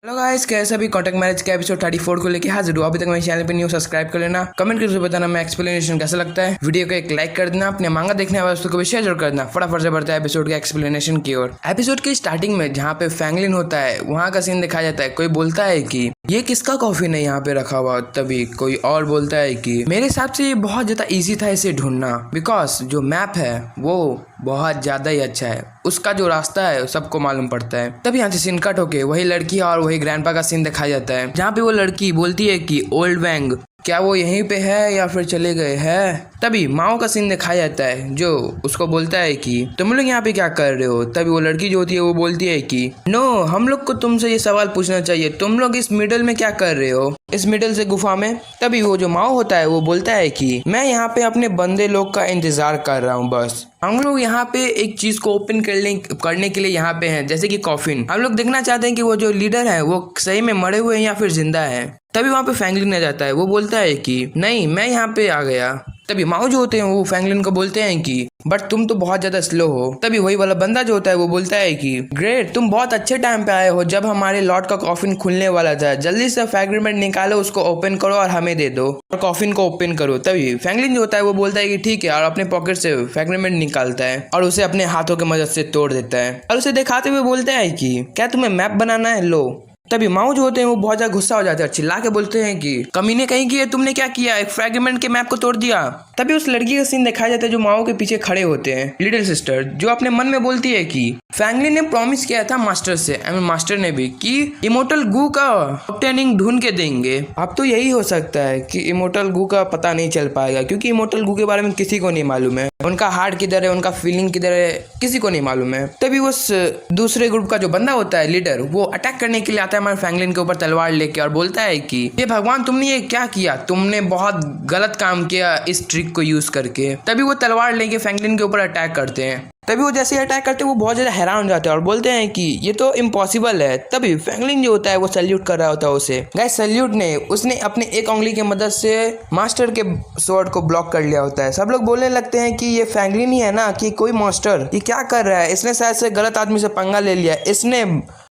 Hello guys, कैसे अभी contact marriage के एपिसोड 34 को लेके हाजिर हूँ। अभी तक मेरे चैनल पे न्यू सब्सक्राइब कर लेना, कमेंट करके बताना मैं एक्सप्लेनेशन कैसा लगता है। वीडियो को एक लाइक कर देना, अपने मांगा देखने वाले दोस्तों को भी शेयर जरूर कर देना। फटाफट से बढ़ते हैं एपिसोड के एक्सप्लेनेशन की ओर। एपिसोड की स्टार्टिंग में जहाँ पे फैंगलिन होता है वहाँ का सीन दिखाया जाता है। कोई बोलता है कि ये किसका कॉफिन है यहाँ पे रखा हुआ, तभी कोई और बोलता है कि मेरे हिसाब से ये बहुत ज्यादा इजी था इसे ढूंढना, बिकॉज जो मैप है वो बहुत ज्यादा ही अच्छा है, उसका जो रास्ता है सबको मालूम पड़ता है। तब यहाँ से सीन कट होके वही लड़की और वही ग्रैंडपा का सीन दिखाया जाता है, जहाँ पे वो लड़की बोलती है कि ओल्ड वैंग क्या वो यहीं पे है या फिर चले गए हैं। तभी माओ का सीन दिखाया जाता है, जो उसको बोलता है कि तुम लोग यहाँ पे क्या कर रहे हो। तभी वो लड़की जो होती है वो बोलती है कि नो, हम लोग को तुमसे ये सवाल पूछना चाहिए, तुम लोग इस मिडल में क्या कर रहे हो, इस मिडल से गुफा में। तभी वो जो माओ होता है वो बोलता है कि मैं यहाँ पे अपने बंदे लोग का इंतजार कर रहा हूँ, बस हम लोग यहाँ पे एक चीज को ओपन करने के लिए यहाँ पे हैं, जैसे कि कॉफिन। हम लोग देखना चाहते हैं कि वो जो लीडर है वो सही में मरे हुए हैं या फिर जिंदा है। तभी वहाँ पे फैंगलिन आ जाता है, वो बोलता है कि नहीं, मैं यहाँ पे आ गया। तभी माओ जो होते हैं वो फैंगलिन को बोलते हैं कि बट तुम तो बहुत ज्यादा स्लो हो। तभी वही वाला बंदा जो होता है वो बोलता है कि ग्रेट, तुम बहुत अच्छे टाइम पे आए हो, जब हमारे लॉर्ड का कॉफिन खुलने वाला था। जल्दी से फ्रैगमेंट निकालो, उसको ओपन करो और हमें दे दो और कॉफिन को ओपन करो। तभी फैंगलिन जो होता है वो बोलता है कि ठीक है, और अपने पॉकेट से फ्रैगमेंट निकालता है और उसे अपने हाथों की मदद से तोड़ देता है और उसे दिखाते हुए बोलता है कि क्या तुम्हें मैप बनाना है, लो। तभी माओ जो होते हैं वो बहुत ज्यादा गुस्सा हो जाते हैं, चिल्ला के बोलते हैं कि कमीने कहीं की है, तुमने क्या किया, एक फ्रैगमेंट के मैप को तोड़ दिया। तभी उस लड़की का सीन दिखाया जाता है जो माओ के पीछे खड़े होते हैं, लिटिल सिस्टर, जो अपने मन में बोलती है कि फैंगलिन ने प्रॉमिस किया था मास्टर से, मास्टर ने भी, कि इमोर्टल गू का ऑब्टेनिंग ढूंढ के देंगे। अब तो यही हो सकता है कि इमोर्टल गू का पता नहीं चल पाएगा, क्योंकि इमोर्टल गू के बारे में किसी को नहीं मालूम है, उनका हार्ट किधर है, उनका फीलिंग किधर है, किसी को नहीं मालूम है। तभी उस दूसरे ग्रुप का जो बंदा होता है, लीडर, वो अटैक करने के लिए आता है हमारे फैंगलिन के ऊपर तलवार लेके और बोलता है कि ये भगवान, तुमने ये क्या किया, तुमने बहुत गलत काम किया इस ट्रिक को यूज करके। तभी वो तलवार लेके फैंगलिन के ऊपर अटैक करते हैं। तभी वो जैसे अटैक करते हैं वो बहुत ज्यादा हैरान हो जाते हैं और बोलते हैं कि ये तो इम्पॉसिबल है। तभी फैंगलिन जो होता है वो सल्यूट कर रहा होता है उसे। गाइस, सल्यूट ने उसने अपने एक उंगली की मदद से मास्टर के स्वॉर्ड को ब्लॉक कर लिया होता है। सब लोग बोलने लगते हैं कि ये फैंगलिन ही है ना, कि कोई मास्टर ये क्या कर रहा है, इसने शायद से गलत आदमी से पंगा ले लिया,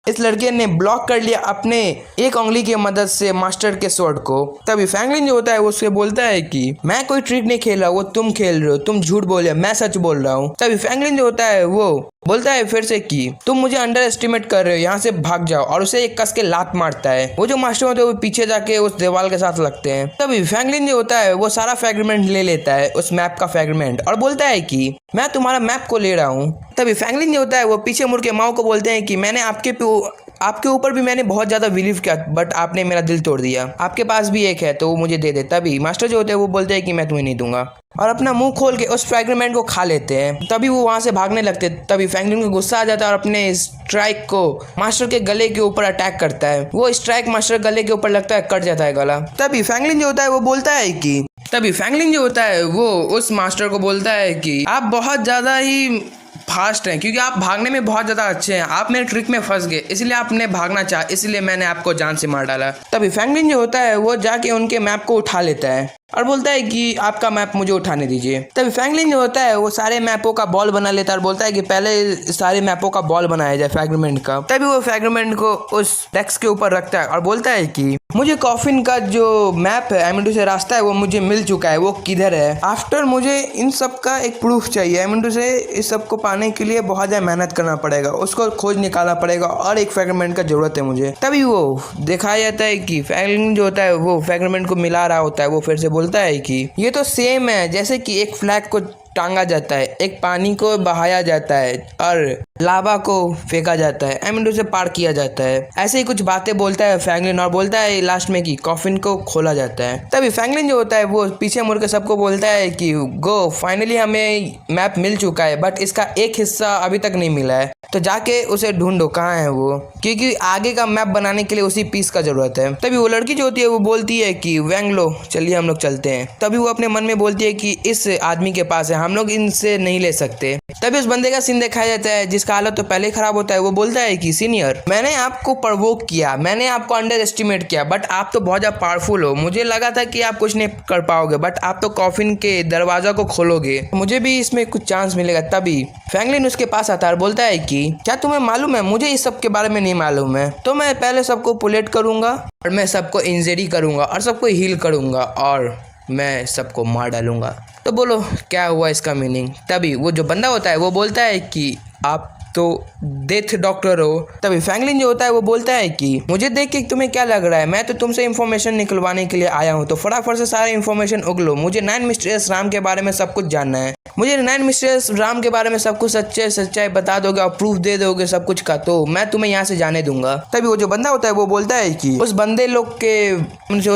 इस लड़के ने ब्लॉक कर लिया अपने एक उंगली की मदद से मास्टर के स्वॉर्ड को। तभी फैंगलिन जो होता है वो उससे बोलता है कि मैं कोई ट्रिक नहीं खेल रहा, वो तुम खेल रहे हो, तुम झूठ बोल रहे हो, मैं सच बोल रहा हूँ। तभी फैंगलिन जो होता है वो बोलता है फिर से कि तुम मुझे अंडर एस्टिमेट कर रहे हो, यहाँ से भाग जाओ, और उसे एक कस के लात मारता है। वो जो मास्टर होते हैं वो पीछे जाके उस दीवार के साथ लगते हैं। तभी फैंगलिन जो होता है वो सारा फ्रैगमेंट ले लेता है, उस मैप का फ्रैगमेंट, और बोलता है कि मैं तुम्हारा मैप को ले रहा हूँ। तभी फैंगलिन जो होता है वो पीछे मुड़ के माओ को बोलते हैं कि मैंने आपके ऊपर भी मैंने बहुत ज्यादा बिलीव किया, बट आपने मेरा दिल तोड़ दिया, आपके पास भी एक है तो वो मुझे दे दे। तभी मास्टर जो होते हैं वो बोलते हैं कि मैं तुम्हें नहीं दूंगा, और अपना मुंह खोल के उस फ्रैगमेंट को खा लेते हैं। तभी वो वहां से भागने लगते हैं। तभी फैंगलिन को गुस्सा आ जाता है और अपने स्ट्राइक को मास्टर के गले के ऊपर अटैक करता है। वो स्ट्राइक मास्टर गले के ऊपर लगता है, कट जाता है गला। तभी फैंगलिन जो होता है वो बोलता है कि तभी फैंगलिन जो होता है वो उस मास्टर को बोलता है कि आप बहुत ज्यादा ही फास्ट हैं, क्योंकि आप भागने में बहुत ज्यादा अच्छे हैं, आप मेरे ट्रिक में फंस गए, इसलिए आपने भागना चाहा, इसलिए मैंने आपको जान से मार डाला। तभी फैंगलिन जो होता है वो जाके उनके मैप को उठा लेता है और बोलता है कि आपका मैप मुझे उठाने दीजिए। तभी फैंगलिन जो होता है वो सारे मैपों का बॉल बना लेता है और बोलता है कि पहले सारे मैपों का बॉल बनाया जाए फ्रैगमेंट का। तभी वो फ्रैगमेंट को उस डेस्क के ऊपर रखता है और बोलता है कि मुझे कॉफिन का जो मैप है, आई मीन टू से रास्ता है, वो मुझे मिल चुका है, वो किधर है। आफ्टर मुझे इन सब का एक प्रूफ चाहिए, आई मीन टू से इस सब को पाने के लिए बहुत ज्यादा मेहनत करना पड़ेगा, उसको खोज निकालना पड़ेगा और एक फ्रैगमेंट का जरूरत है मुझे। तभी वो दिखाया जाता है कि फैंगलिन जो होता है वो फ्रैगमेंट को मिला रहा होता है। वो फिर से बोलता है कि ये तो सेम है जैसे कि एक फ्लैग को टांगा जाता है, एक पानी को बहाया जाता है और लावा को फेंका जाता है, आई मीन उसे पार किया जाता है। ऐसे ही कुछ बातें बोलता है फैंगलिन और बोलता है लास्ट में कि कॉफिन को खोला जाता है। तभी फैंगलिन जो होता है वो पीछे मुड़ के सबको बोलता है कि गो, फाइनली हमें मैप मिल चुका है, बट इसका एक हिस्सा अभी तक नहीं मिला है, तो जाके उसे ढूंढो कहाँ है वो, क्योंकि आगे का मैप बनाने के लिए उसी पीस का जरूरत है। तभी वो लड़की जो होती है वो बोलती है कि वैंग लो, चलिए हम लोग चलते हैं। तभी वो अपने मन में बोलती है कि इस आदमी के पास है, हम लोग इनसे नहीं ले सकते। तभी उस बंदे का सीन दिखाया जाता है जिसका हालत तो पहले ही खराब होता है। वो बोलता है कि सीनियर, मैंने आपको प्रवोक किया, मैंने आपको अंडर एस्टिमेट किया, बट आप तो बहुत ज़्यादा पावरफुल हो। मुझे लगा था कि आप कुछ नहीं कर पाओगे, बट आप तो कॉफिन के दरवाजा को खोलोगे, मुझे भी इसमें कुछ चांस मिलेगा। तभी फ्रैंकलिन उसके पास आता है और बोलता है कि क्या तुम्हें मालूम है, मुझे इस सब के बारे में नहीं मालूम है, तो मैं पहले सबको पुलेट करूंगा और मैं सबको इंजरी करूंगा और सबको हील करूंगा और मैं सबको मार डालूंगा। तो बोलो क्या हुआ इसका मीनिंग। तभी वो जो बंदा होता है वो बोलता है कि आप तो डेथ डॉक्टर हो। तभी फ्रैंकलिन जो होता है वो बोलता है कि मुझे देख के तुम्हें क्या लग रहा है, मैं तो तुमसे इन्फॉर्मेशन निकलवाने के लिए आया हूँ, तो फटाफट से सारे इन्फॉर्मेशन उगलो। मुझे 9 मिस्टीरियस राम के बारे में सब कुछ जानना है। मुझे 9 मिस्टीरियस राम के बारे में सब कुछ सच्चाई बता दोगे और प्रूफ दे दोगे सब कुछ का, तो मैं तुम्हें यहाँ से जाने दूंगा। तभी वो जो बंदा होता है वो बोलता है कि उस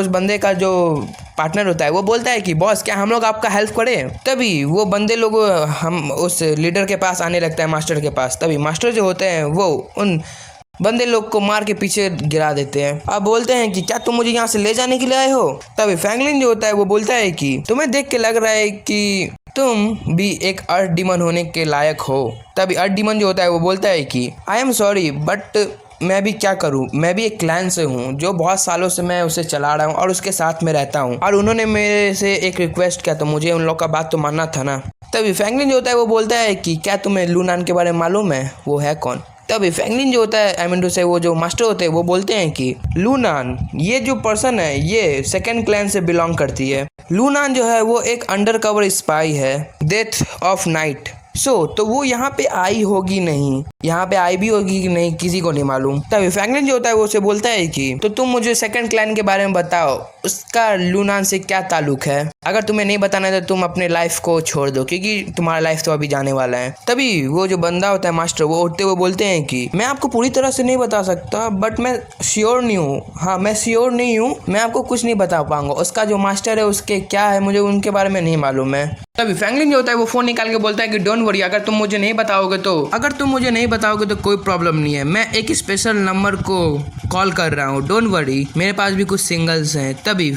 बंदे का जो पार्टनर होता है वो बोलता है कि बॉस क्या हम लोग आपका हेल्प करें। तभी वो बंदे लोग हम उस लीडर के पास आने लगता है, मास्टर के पास। तभी मास्टर जो होते हैं वो उन बंदे लोग को मार के पीछे गिरा देते हैं। अब बोलते हैं कि क्या तुम मुझे यहाँ से ले जाने के लिए आए हो। तभी फ्रैंकलिन जो होता है वो बोलता है कि तुम्हें देख के लग रहा है कि तुम भी एक अर्थ डीमन होने के लायक हो। तभी अर्थ डीमन जो होता है वो बोलता है कि आई एम सॉरी बट मैं भी क्या करूं, मैं भी एक क्लैन से हूं जो बहुत सालों से मैं उसे चला रहा हूं और उसके साथ में रहता हूं, और उन्होंने मेरे से एक रिक्वेस्ट किया तो मुझे उन लोग का बात तो मानना था ना। तभी फ्रैंकलिन जो होता है वो बोलता है कि क्या तुम्हें लूनान के बारे में मालूम है, वो है कौन। तभी फ्रैंकलिन जो होता है आई से वो जो मास्टर होते हैं वो बोलते हैं कि लूनान ये जो पर्सन है ये सेकंड क्लैन से बिलोंग करती है। लूनान जो है वो एक अंडरकवर स्पाई है, डेथ ऑफ नाइट। तो वो यहाँ पे आई होगी नहीं, यहाँ पे आई भी होगी कि नहीं किसी को नहीं मालूम। तभी फ्रैंकलिन जो होता है वो उसे बोलता है कि तो तुम मुझे सेकंड क्लैन के बारे में बताओ, उसका लूनान से क्या ताल्लुक है। अगर तुम्हें नहीं बताना है तो तुम अपने लाइफ को छोड़ दो क्योंकि तुम्हारा लाइफ तो अभी जाने वाला है। तभी वो जो बंदा होता है मास्टर वो उठते हुए बोलते हैं कि मैं आपको पूरी तरह से नहीं बता सकता, बट मैं श्योर नहीं हूँ। हाँ मैं श्योर नहीं हूँ, मैं आपको कुछ नहीं बता पाऊंगा। उसका जो मास्टर है उसके क्या है मुझे उनके बारे में नहीं मालूम है। तभी फ्रैंकलिन जो होता है वो फोन निकाल के बोलता है कि डोंट वरी, अगर तुम मुझे नहीं बताओगे तो कोई प्रॉब्लम नहीं है, मैं एक स्पेशल नंबर को कॉल कर रहा हूँ, डोंट वरी, मेरे पास भी कुछ सिंगल्स हैं। तभी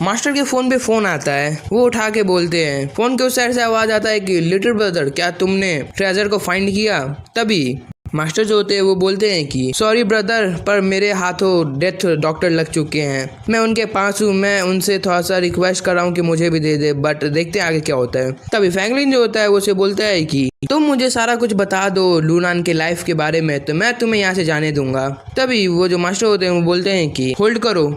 मास्टर के फोन पे फोन आता है, वो उठा के बोलते हैं, फोन के उस साइड से आवाज आता है कि लिटिल ब्रदर क्या तुमने ट्रेजर को फाइंड किया। तभी मास्टर जो होते हैं वो बोलते हैं कि सॉरी ब्रदर, पर मेरे हाथों डेथ डॉक्टर लग चुके हैं, मैं उनके पास हूँ, मैं उनसे थोड़ा सा रिक्वेस्ट कर रहा हूँ कि मुझे भी दे दे, बट देखते हैं आगे क्या होता है। तभी फ्रैंकलिन जो होता है वो उसे बोलता है कि तुम मुझे सारा कुछ बता दो लूनान के लाइफ के बारे में, तो मैं तुम्हें यहाँ से जाने दूंगा। तभी वो जो मास्टर होते हैं वो बोलते हैं कि होल्ड करो।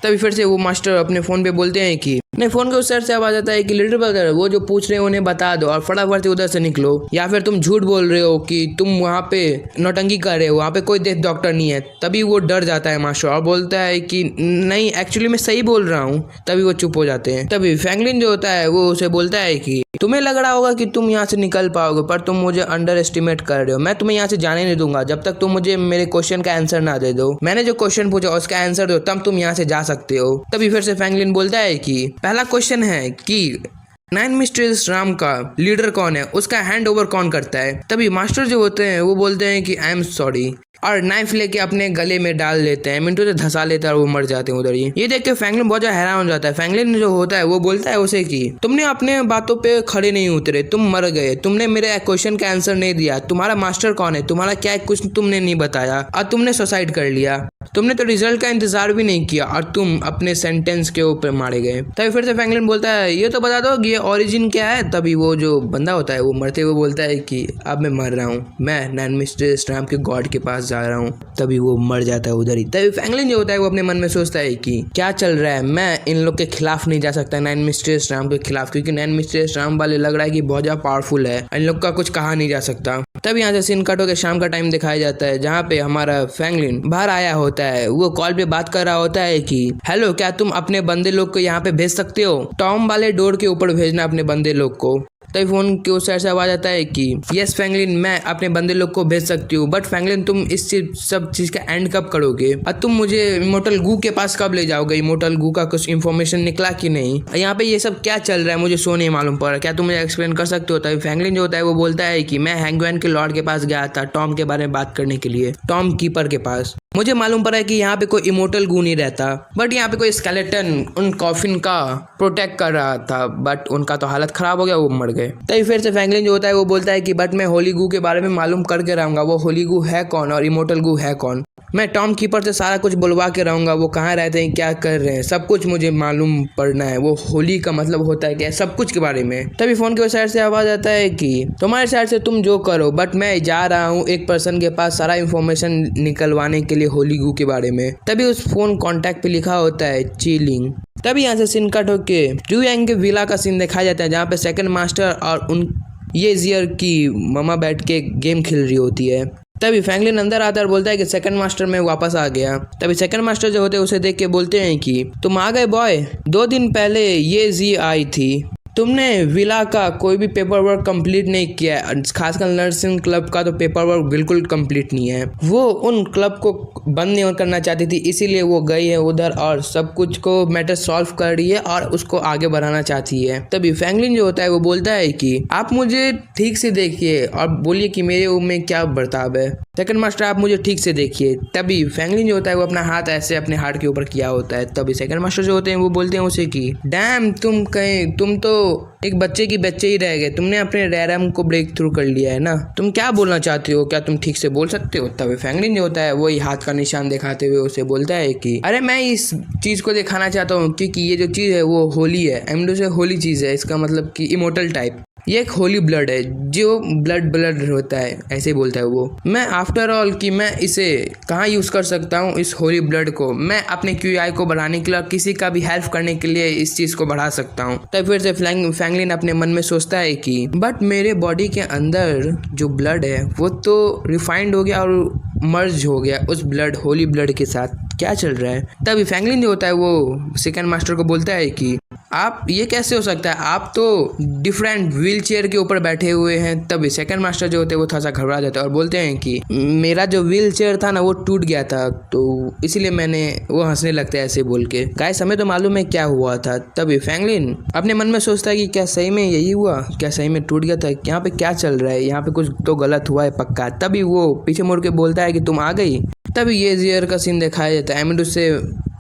तभी फिर से वो मास्टर अपने फोन पे बोलते हैं कि नहीं, फोन के उस साइड से आवाज आता है कि लिटिल ब्रदर वो जो पूछ रहे हो उन्हें बता दो और फटाफट से उधर से निकलो, या फिर तुम झूठ बोल रहे हो कि तुम वहाँ पे नौटंकी कर रहे हो, वहाँ पे कोई डेथ डॉक्टर नहीं है। तभी वो डर जाता है मास्टर और बोलता है कि नहीं एक्चुअली मैं सही बोल रहा हूँ। तभी वो चुप हो जाते हैं। तभी फ्रैंकलिन जो होता है वो उसे बोलता है कि तुम्हें लग रहा होगा कि तुम यहाँ से निकल पाओगे, पर तुम मुझे अंडर एस्टिमेट कर रहे हो। मैं तुम्हें यहाँ से जाने नहीं दूंगा जब तक तुम मुझे मेरे क्वेश्चन का आंसर ना दे दो। मैंने जो क्वेश्चन पूछा उसका आंसर दो, तब तुम यहाँ से जा सकते हो। तभी फिर से फ्रैंकलिन बोलता है कि पहला क्वेश्चन है कि 9 मिस्टीरियस राम का लीडर कौन है, उसका हैंड ओवर कौन करता है। तभी मास्टर जो होते हैं वो बोलते हैं कि आई एम सॉरी, और नाइफ लेके अपने गले में डाल लेते हैं, मिनटों से धंसा लेते हैं और वो मर जाते हैं उधर ही। ये देख के फ्रैंकलिन बहुत ज्यादा हैरान हो जाता है। फ्रैंकलिन जो होता है वो बोलता है उसे कि तुमने अपने बातों पे खड़े नहीं उतरे, तुम मर गए, तुमने मेरे क्वेश्चन का आंसर नहीं दिया, तुम्हारा मास्टर कौन है, तुम्हारा क्या है, कुछ तुमने नहीं बताया और तुमने सुसाइड कर लिया, तुमने तो रिजल्ट का इंतजार भी नहीं किया और तुम अपने सेंटेंस के ऊपर मारे गए। तभी फिर से फ्रैंकलिन बोलता है ये तो बता दो ये ओरिजिन क्या है। तभी वो जो बंदा होता है वो मरते हुए बोलता है कि अब मैं मर रहा हूँ, मैं 9 मिस्टीरियस राम के गॉड के पास जा रहा हूँ। तभी वो मर जाता है उधर ही। तभी फ्रैंकलिन जो होता है वो अपने मन में सोचता है कि क्या चल रहा है, मैं इन लोग के खिलाफ नहीं जा सकता 9 मिस्टीरियस राम के खिलाफ, क्योंकि 9 मिस्टीरियस राम वाले लग रहा है कि बहुत ज्यादा पावरफुल है, इन लोग का कुछ कहा नहीं जा सकता। तब यहाँ से सीन कट होकर शाम का टाइम दिखाया जाता है जहाँ पे हमारा फ्रैंकलिन बाहर आया होता है। वो कॉल पे बात कर रहा होता है कि हेलो क्या तुम अपने बंदे लोग को यहाँ पे भेज सकते हो, टॉम वाले डोर के ऊपर भेजना अपने बंदे लोग को। तभी फोन के उस साइड से आवाज आता है कि यस फ्रैंकलिन मैं अपने बंदे लोग को भेज सकती हूँ, बट फ्रैंकलिन तुम इस सब चीज का एंड कब करोगे और तुम मुझे इमोर्टल गू के पास कब ले जाओगे, इमोर्टल गू का कुछ इन्फॉर्मेशन निकला कि नहीं, यहाँ पे ये सब क्या चल रहा है मुझे सो नहीं मालूम पड़ रहा, क्या तुम मुझे एक्सप्लेन कर सकते हो। तभी फ्रैंकलिन जो होता है वो बोलता है कि मैं हैंगमैन के लॉर्ड के पास गया था टॉम के बारे में बात करने के लिए, टॉम कीपर के पास। मुझे मालूम पड़ा है कि यहाँ पे कोई इमोर्टल गू नहीं रहता, बट यहाँ पे कोई स्केलेटन उन कॉफिन का प्रोटेक्ट कर रहा था, बट उनका तो हालत खराब हो गया, वो मर गए। तभी फिर से फ्रैंकलिन जो होता है वो बोलता है कि बट मैं होली गू के बारे में मालूम करके रहूंगा, वो होली गू है कौन और इमोर्टल गू है कौन। मैं टॉम कीपर से सारा कुछ बुलवा के रहूंगा, वो कहाँ रहते हैं, क्या कर रहे हैं, सब कुछ मुझे मालूम पड़ना है। वो होली का मतलब होता है क्या, सब कुछ के बारे में। तभी फोन के साइड से आवाज आता है कि तुम्हारे साइड से तुम जो करो, बट मैं जा रहा हूँ एक पर्सन के पास सारा इन्फॉर्मेशन निकलवाने के लिए होली गू के बारे में। तभी उस फोन कॉन्टैक्ट पे लिखा होता है चिलिंग। तभी यहाँ से सीन कट होके ड्रू यांग के विला का सीन दिखाया जाता है, जहाँ पे सेकंड मास्टर और उन ये जियर की ममा बैठ के गेम खेल रही होती है। तभी फ्रैंकलिन अंदर आता है और बोलता है कि सेकंड मास्टर में वापस आ गया। तभी सेकंड मास्टर जो होते हैं उसे देख के बोलते हैं कि तुम आ गए बॉय, 2 दिन पहले ये जी आई थी, तुमने विला का कोई भी पेपर वर्क कंप्लीट नहीं किया है, खासकर नर्सिंग क्लब का तो पेपर वर्क बिल्कुल कंप्लीट नहीं है। वो उन क्लब को बंद नहीं करना चाहती थी, इसीलिए वो गई है उधर और सब कुछ को मैटर सॉल्व कर रही है और उसको आगे बढ़ाना चाहती है। तभी फ्रैंकलिन जो होता है वो बोलता है कि आप मुझे ठीक से देखिए और बोलिए कि मेरे में क्या बर्ताव है। सेकंड मास्टर आप मुझे ठीक से देखिए। तभी फ्रैंकलिन जो होता है वो अपना हाथ ऐसे अपने हार्ट के ऊपर किया होता है। तभी सेकंड मास्टर जो होते हैं वो बोलते हैं उसे कि डैम तुम तो एक बच्चे की बच्चे ही रह गए, तुमने अपने रैरम को ब्रेक थ्रू कर लिया है ना, तुम क्या बोलना चाहते हो, क्या तुम ठीक से बोल सकते हो। तभी फ्रैंकलिन जो होता है वही हाथ का निशान दिखाते हुए उसे बोलता है कि अरे मैं इस चीज को दिखाना चाहता हूँ क्योंकि ये जो चीज है वो होली है, एमडो से होली चीज है, इसका मतलब कि इमोर्टल टाइप, ये एक होली ब्लड है, जो ब्लड होता है, ऐसे बोलता है वो। मैं आफ्टर ऑल कि मैं इसे कहाँ यूज कर सकता हूँ, इस होली ब्लड को मैं अपने QI को बढ़ाने के लिए, किसी का भी हेल्प करने के लिए इस चीज को बढ़ा सकता हूँ। तब फिर से फ्रैंकलिन अपने मन में सोचता है कि बट मेरे बॉडी के अंदर जो ब्लड है वो तो रिफाइंड हो गया और मर्ज हो गया उस ब्लड होली ब्लड के साथ, क्या चल रहा है। तभी फ्रैंकलिन जो होता है वो सेकंड मास्टर को बोलता है कि आप ये कैसे हो सकता है, आप तो डिफरेंट व्हील चेयर के ऊपर बैठे हुए हैं। तभी सेकंड मास्टर जो होते हैं वो थोड़ा सा घबरा जाता है और बोलते हैं कि मेरा जो व्हील चेयर था ना वो टूट गया था, तो इसीलिए मैंने, वो हंसने लगता है ऐसे बोल के। गाइस हमें तो मालूम है क्या हुआ था। तभी फ्रैंकलिन अपने मन में सोचता है कि क्या सही में यही हुआ, क्या सही में टूट गया था, यहाँ पे क्या चल रहा है, यहाँ पे कुछ तो गलत हुआ है पक्का। तभी वो पीछे मुड़ के बोलता है कि तुम आ गई। तभी ये जियर का सीन दिखाया जाता है, एमिडो से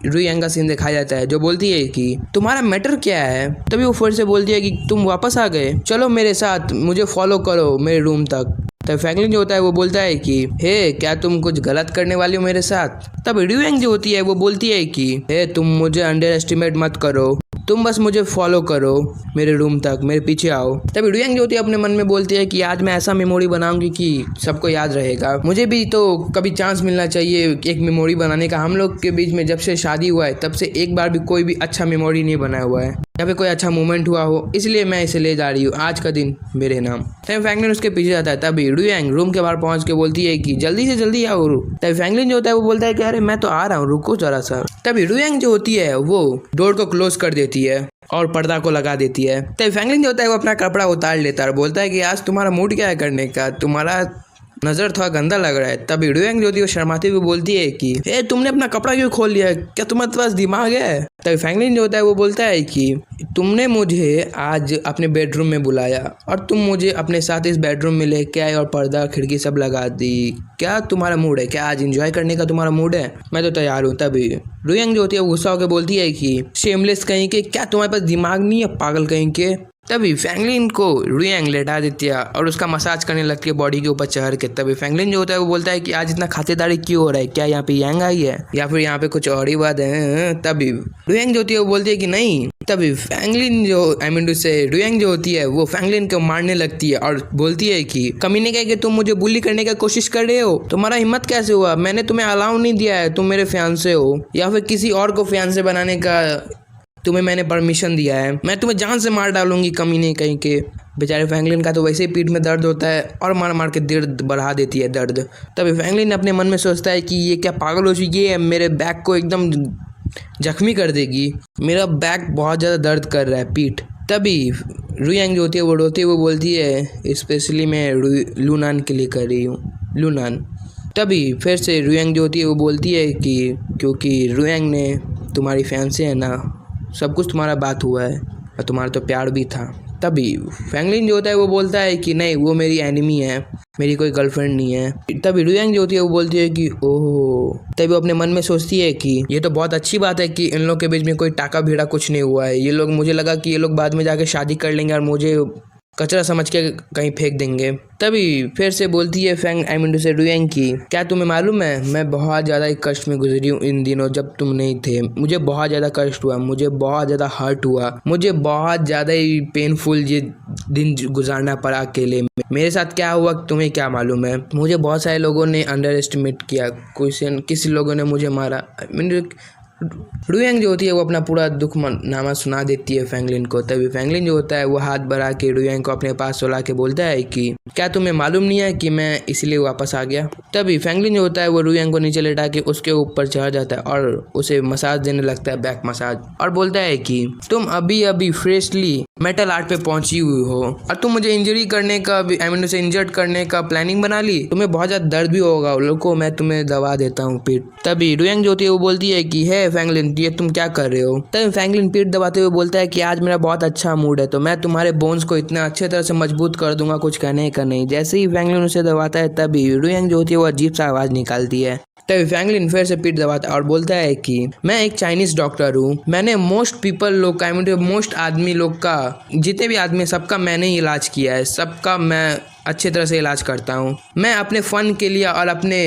ड्रू यांग का सीन दिखाया जाता है, जो बोलती है कि तुम्हारा मैटर क्या है। तभी वो फिर से बोलती है कि तुम वापस आ गए, चलो मेरे साथ, मुझे फॉलो करो मेरे रूम तक। तब फ्रैंकलिन जो होता है वो बोलता है कि हे क्या तुम कुछ गलत करने वाली हो मेरे साथ। तब ड्रू यांग जो होती है वो बोलती है कि हे तुम मुझे अंडर एस्टिमेट मत करो, तुम बस मुझे फॉलो करो मेरे रूम तक, मेरे पीछे आओ। तभी ड्रू यांग जो होती है अपने मन में बोलती है कि आज मैं ऐसा मेमोरी बनाऊंगी कि सबको याद रहेगा, मुझे भी तो कभी चांस मिलना चाहिए एक मेमोरी बनाने का। हम लोग के बीच में जब से शादी हुआ है तब से एक बार भी कोई भी अच्छा मेमोरी नहीं बनाया हुआ है, या फिर कोई अच्छा मोमेंट हुआ हो, इसलिए मैं इसे ले जा रही हूँ, आज का दिन मेरे नाम। तभी फ्रैंकलिन उसके पीछे जाता है। तभी ड्रू यांग रूम के बाहर पहुंच के बोलती है कि जल्दी से जल्दी आओ। तभी फ्रैंकलिन जो होता है वो बोलता है कि अरे मैं तो आ रहा हूँ, रुको जरा सा। तभी ड्रू यांग जो होती है वो डोर को क्लोज कर देती है और पर्दा को लगा देती है। तभी फ्रैंकलिन जो होता है वो अपना कपड़ा उतार लेता है और बोलता है कि आज तुम्हारा मूड क्या है करने का, तुम्हारा नजर थोड़ा गंदा लग रहा है। तभी ड्रू यांग जो होती है वो शर्माती हुई बोलती है कि ए तुमने अपना कपड़ा क्यों खोल लिया, क्या तुम्हारे पास दिमाग है। तभी फ्रैंकलिन जो होता है वो बोलता है कि तुमने मुझे आज अपने बेडरूम में बुलाया और तुम मुझे अपने साथ इस बेडरूम में लेके आए और पर्दा खिड़की सब लगा दी, क्या तुम्हारा मूड है, क्या आज एंजॉय करने का तुम्हारा मूड है, मैं तो तैयार हूँ। तभी ड्रू यांग जो होती है वो गुस्सा होकर बोलती है कि शेमलेस कहीं के, क्या तुम्हारे पास दिमाग नहीं है पागल कहीं के। तभी फ्रैंकलिन को ड्रू यांग लेटा देती है और उसका मसाज करने लगती है बॉडी के ऊपर चढ़ के। तभी फ्रैंकलिन जो होता है वो बोलता है कि आज इतना खातिरदारी क्यों हो रहा है, क्या यहाँ पे यांग आई है या फिर यहाँ पे कुछ और ही बात है। तभी ड्रू यांग जो होती है वो बोलती है कि नहीं। तभी फ्रैंकलिन जो एमिडो से ड्रू यांग जो होती है वो फ्रैंकलिन को मारने लगती है और बोलती है कि कमीने का कि तुम मुझे बुली करने का कोशिश कर रहे हो, तुम्हारा हिम्मत कैसे हुआ, मैंने तुम्हें अलाउ नहीं दिया है, तुम मेरे फियांसे हो या फिर किसी और को फियांसे बनाने का तुम्हें मैंने परमिशन दिया है, मैं तुम्हें जान से मार डालूंगी कमीने कहीं के। बेचारे फ्रैंकलिन का तो वैसे ही पीठ में दर्द होता है और मार मार के दर्द बढ़ा देती है दर्द। तभी फ्रैंकलिन अपने मन में सोचता है कि ये क्या पागल हो चुकी है, मेरे बैक को एकदम जख्मी कर देगी, मेरा बैक बहुत ज़्यादा दर्द कर रहा है पीठ। तभी ड्रू यांग जो होती है वो रोती हुई बोलती है स्पेशली मैं लूनान के लिए कर रही हूँ, लूनान। तभी फिर से ड्रू यांग जो होती है वो बोलती है कि क्योंकि ड्रू यांग ने तुम्हारी फैंसे है ना, सब कुछ तुम्हारा बात हुआ है और तुम्हारा तो प्यार भी था, तभी फैंगलिन जो होता है वो बोलता है कि नहीं, वो मेरी एनिमी है, मेरी कोई गर्लफ्रेंड नहीं है। तभी रुयांग जो होती है वो बोलती है कि ओह। तभी वो अपने मन में सोचती है कि ये तो बहुत अच्छी बात है कि इन लोग के बीच में कोई टाका भिड़ा कुछ नहीं हुआ है। ये लोग, मुझे लगा कि ये लोग बाद में जाके शादी कर लेंगे और मुझे कचरा समझ के कहीं फेंक देंगे। तभी फिर से बोलती है से रुयांग की, क्या तुम्हें मालूम है मैं बहुत ज़्यादा एक कष्ट में गुजरी हूँ इन दिनों जब तुम नहीं थे। मुझे बहुत ज़्यादा कष्ट हुआ, मुझे बहुत ज़्यादा हर्ट हुआ, मुझे बहुत ज़्यादा ही पेनफुल ये दिन गुजारना पड़ा अकेले में। मेरे साथ क्या हुआ तुम्हें क्या मालूम है। मुझे बहुत सारे लोगों ने अंडर एस्टिमेट किया, किसी लोगों ने मुझे मारा। रुयांग जो होती है वो अपना पूरा दुख नामा सुना देती है फैंगलिन को। तभी फैंगलिन जो होता है वो हाथ बढ़ा के रुयांग को अपने पास सुला के बोलता है कि क्या तुम्हें मालूम नहीं है कि मैं इसलिए वापस आ गया। तभी फैंगलिन जो होता है वो रुयांग को नीचे लेटा के उसके ऊपर चढ़ जाता है और उसे मसाज देने लगता है, बैक मसाज, और बोलता है कि तुम अभी अभी फ्रेशली मेटल आर्ट पे पहुंची हुई हो और तुम मुझे इंजरी करने का से इंजर्ड करने का प्लानिंग बना ली। तुम्हें बहुत ज़्यादा दर्द भी होगा, लोगों मैं तुम्हें दवा देता हूँ पीठ। तभी रुयांग जो होती है वो बोलती है कि है फैंगलिन ये तुम क्या कर रहे हो। तभी फैंगलिन पीठ दबाते हुए बोलता है कि आज मेरा बहुत अच्छा मूड है तो मैं तुम्हारे बोन्स को इतना अच्छे तरह से मजबूत कर दूंगा, कुछ कहने का नहीं। जैसे ही फैंगलिन उसे दबाता है तभी रुयांग जो होती है वो अजीब सा आवाज़ निकालती है। तभी फैंगलिन फिर से पीठ दबाता और बोलता है कि मैं एक चाइनीज डॉक्टर हूँ, मैंने मोस्ट पीपल लोग का, मोस्ट आदमी लोग का, जितने भी आदमी सबका मैंने ही इलाज किया है, सबका मैं अच्छे तरह से इलाज करता हूँ। मैं अपने फन के लिए और अपने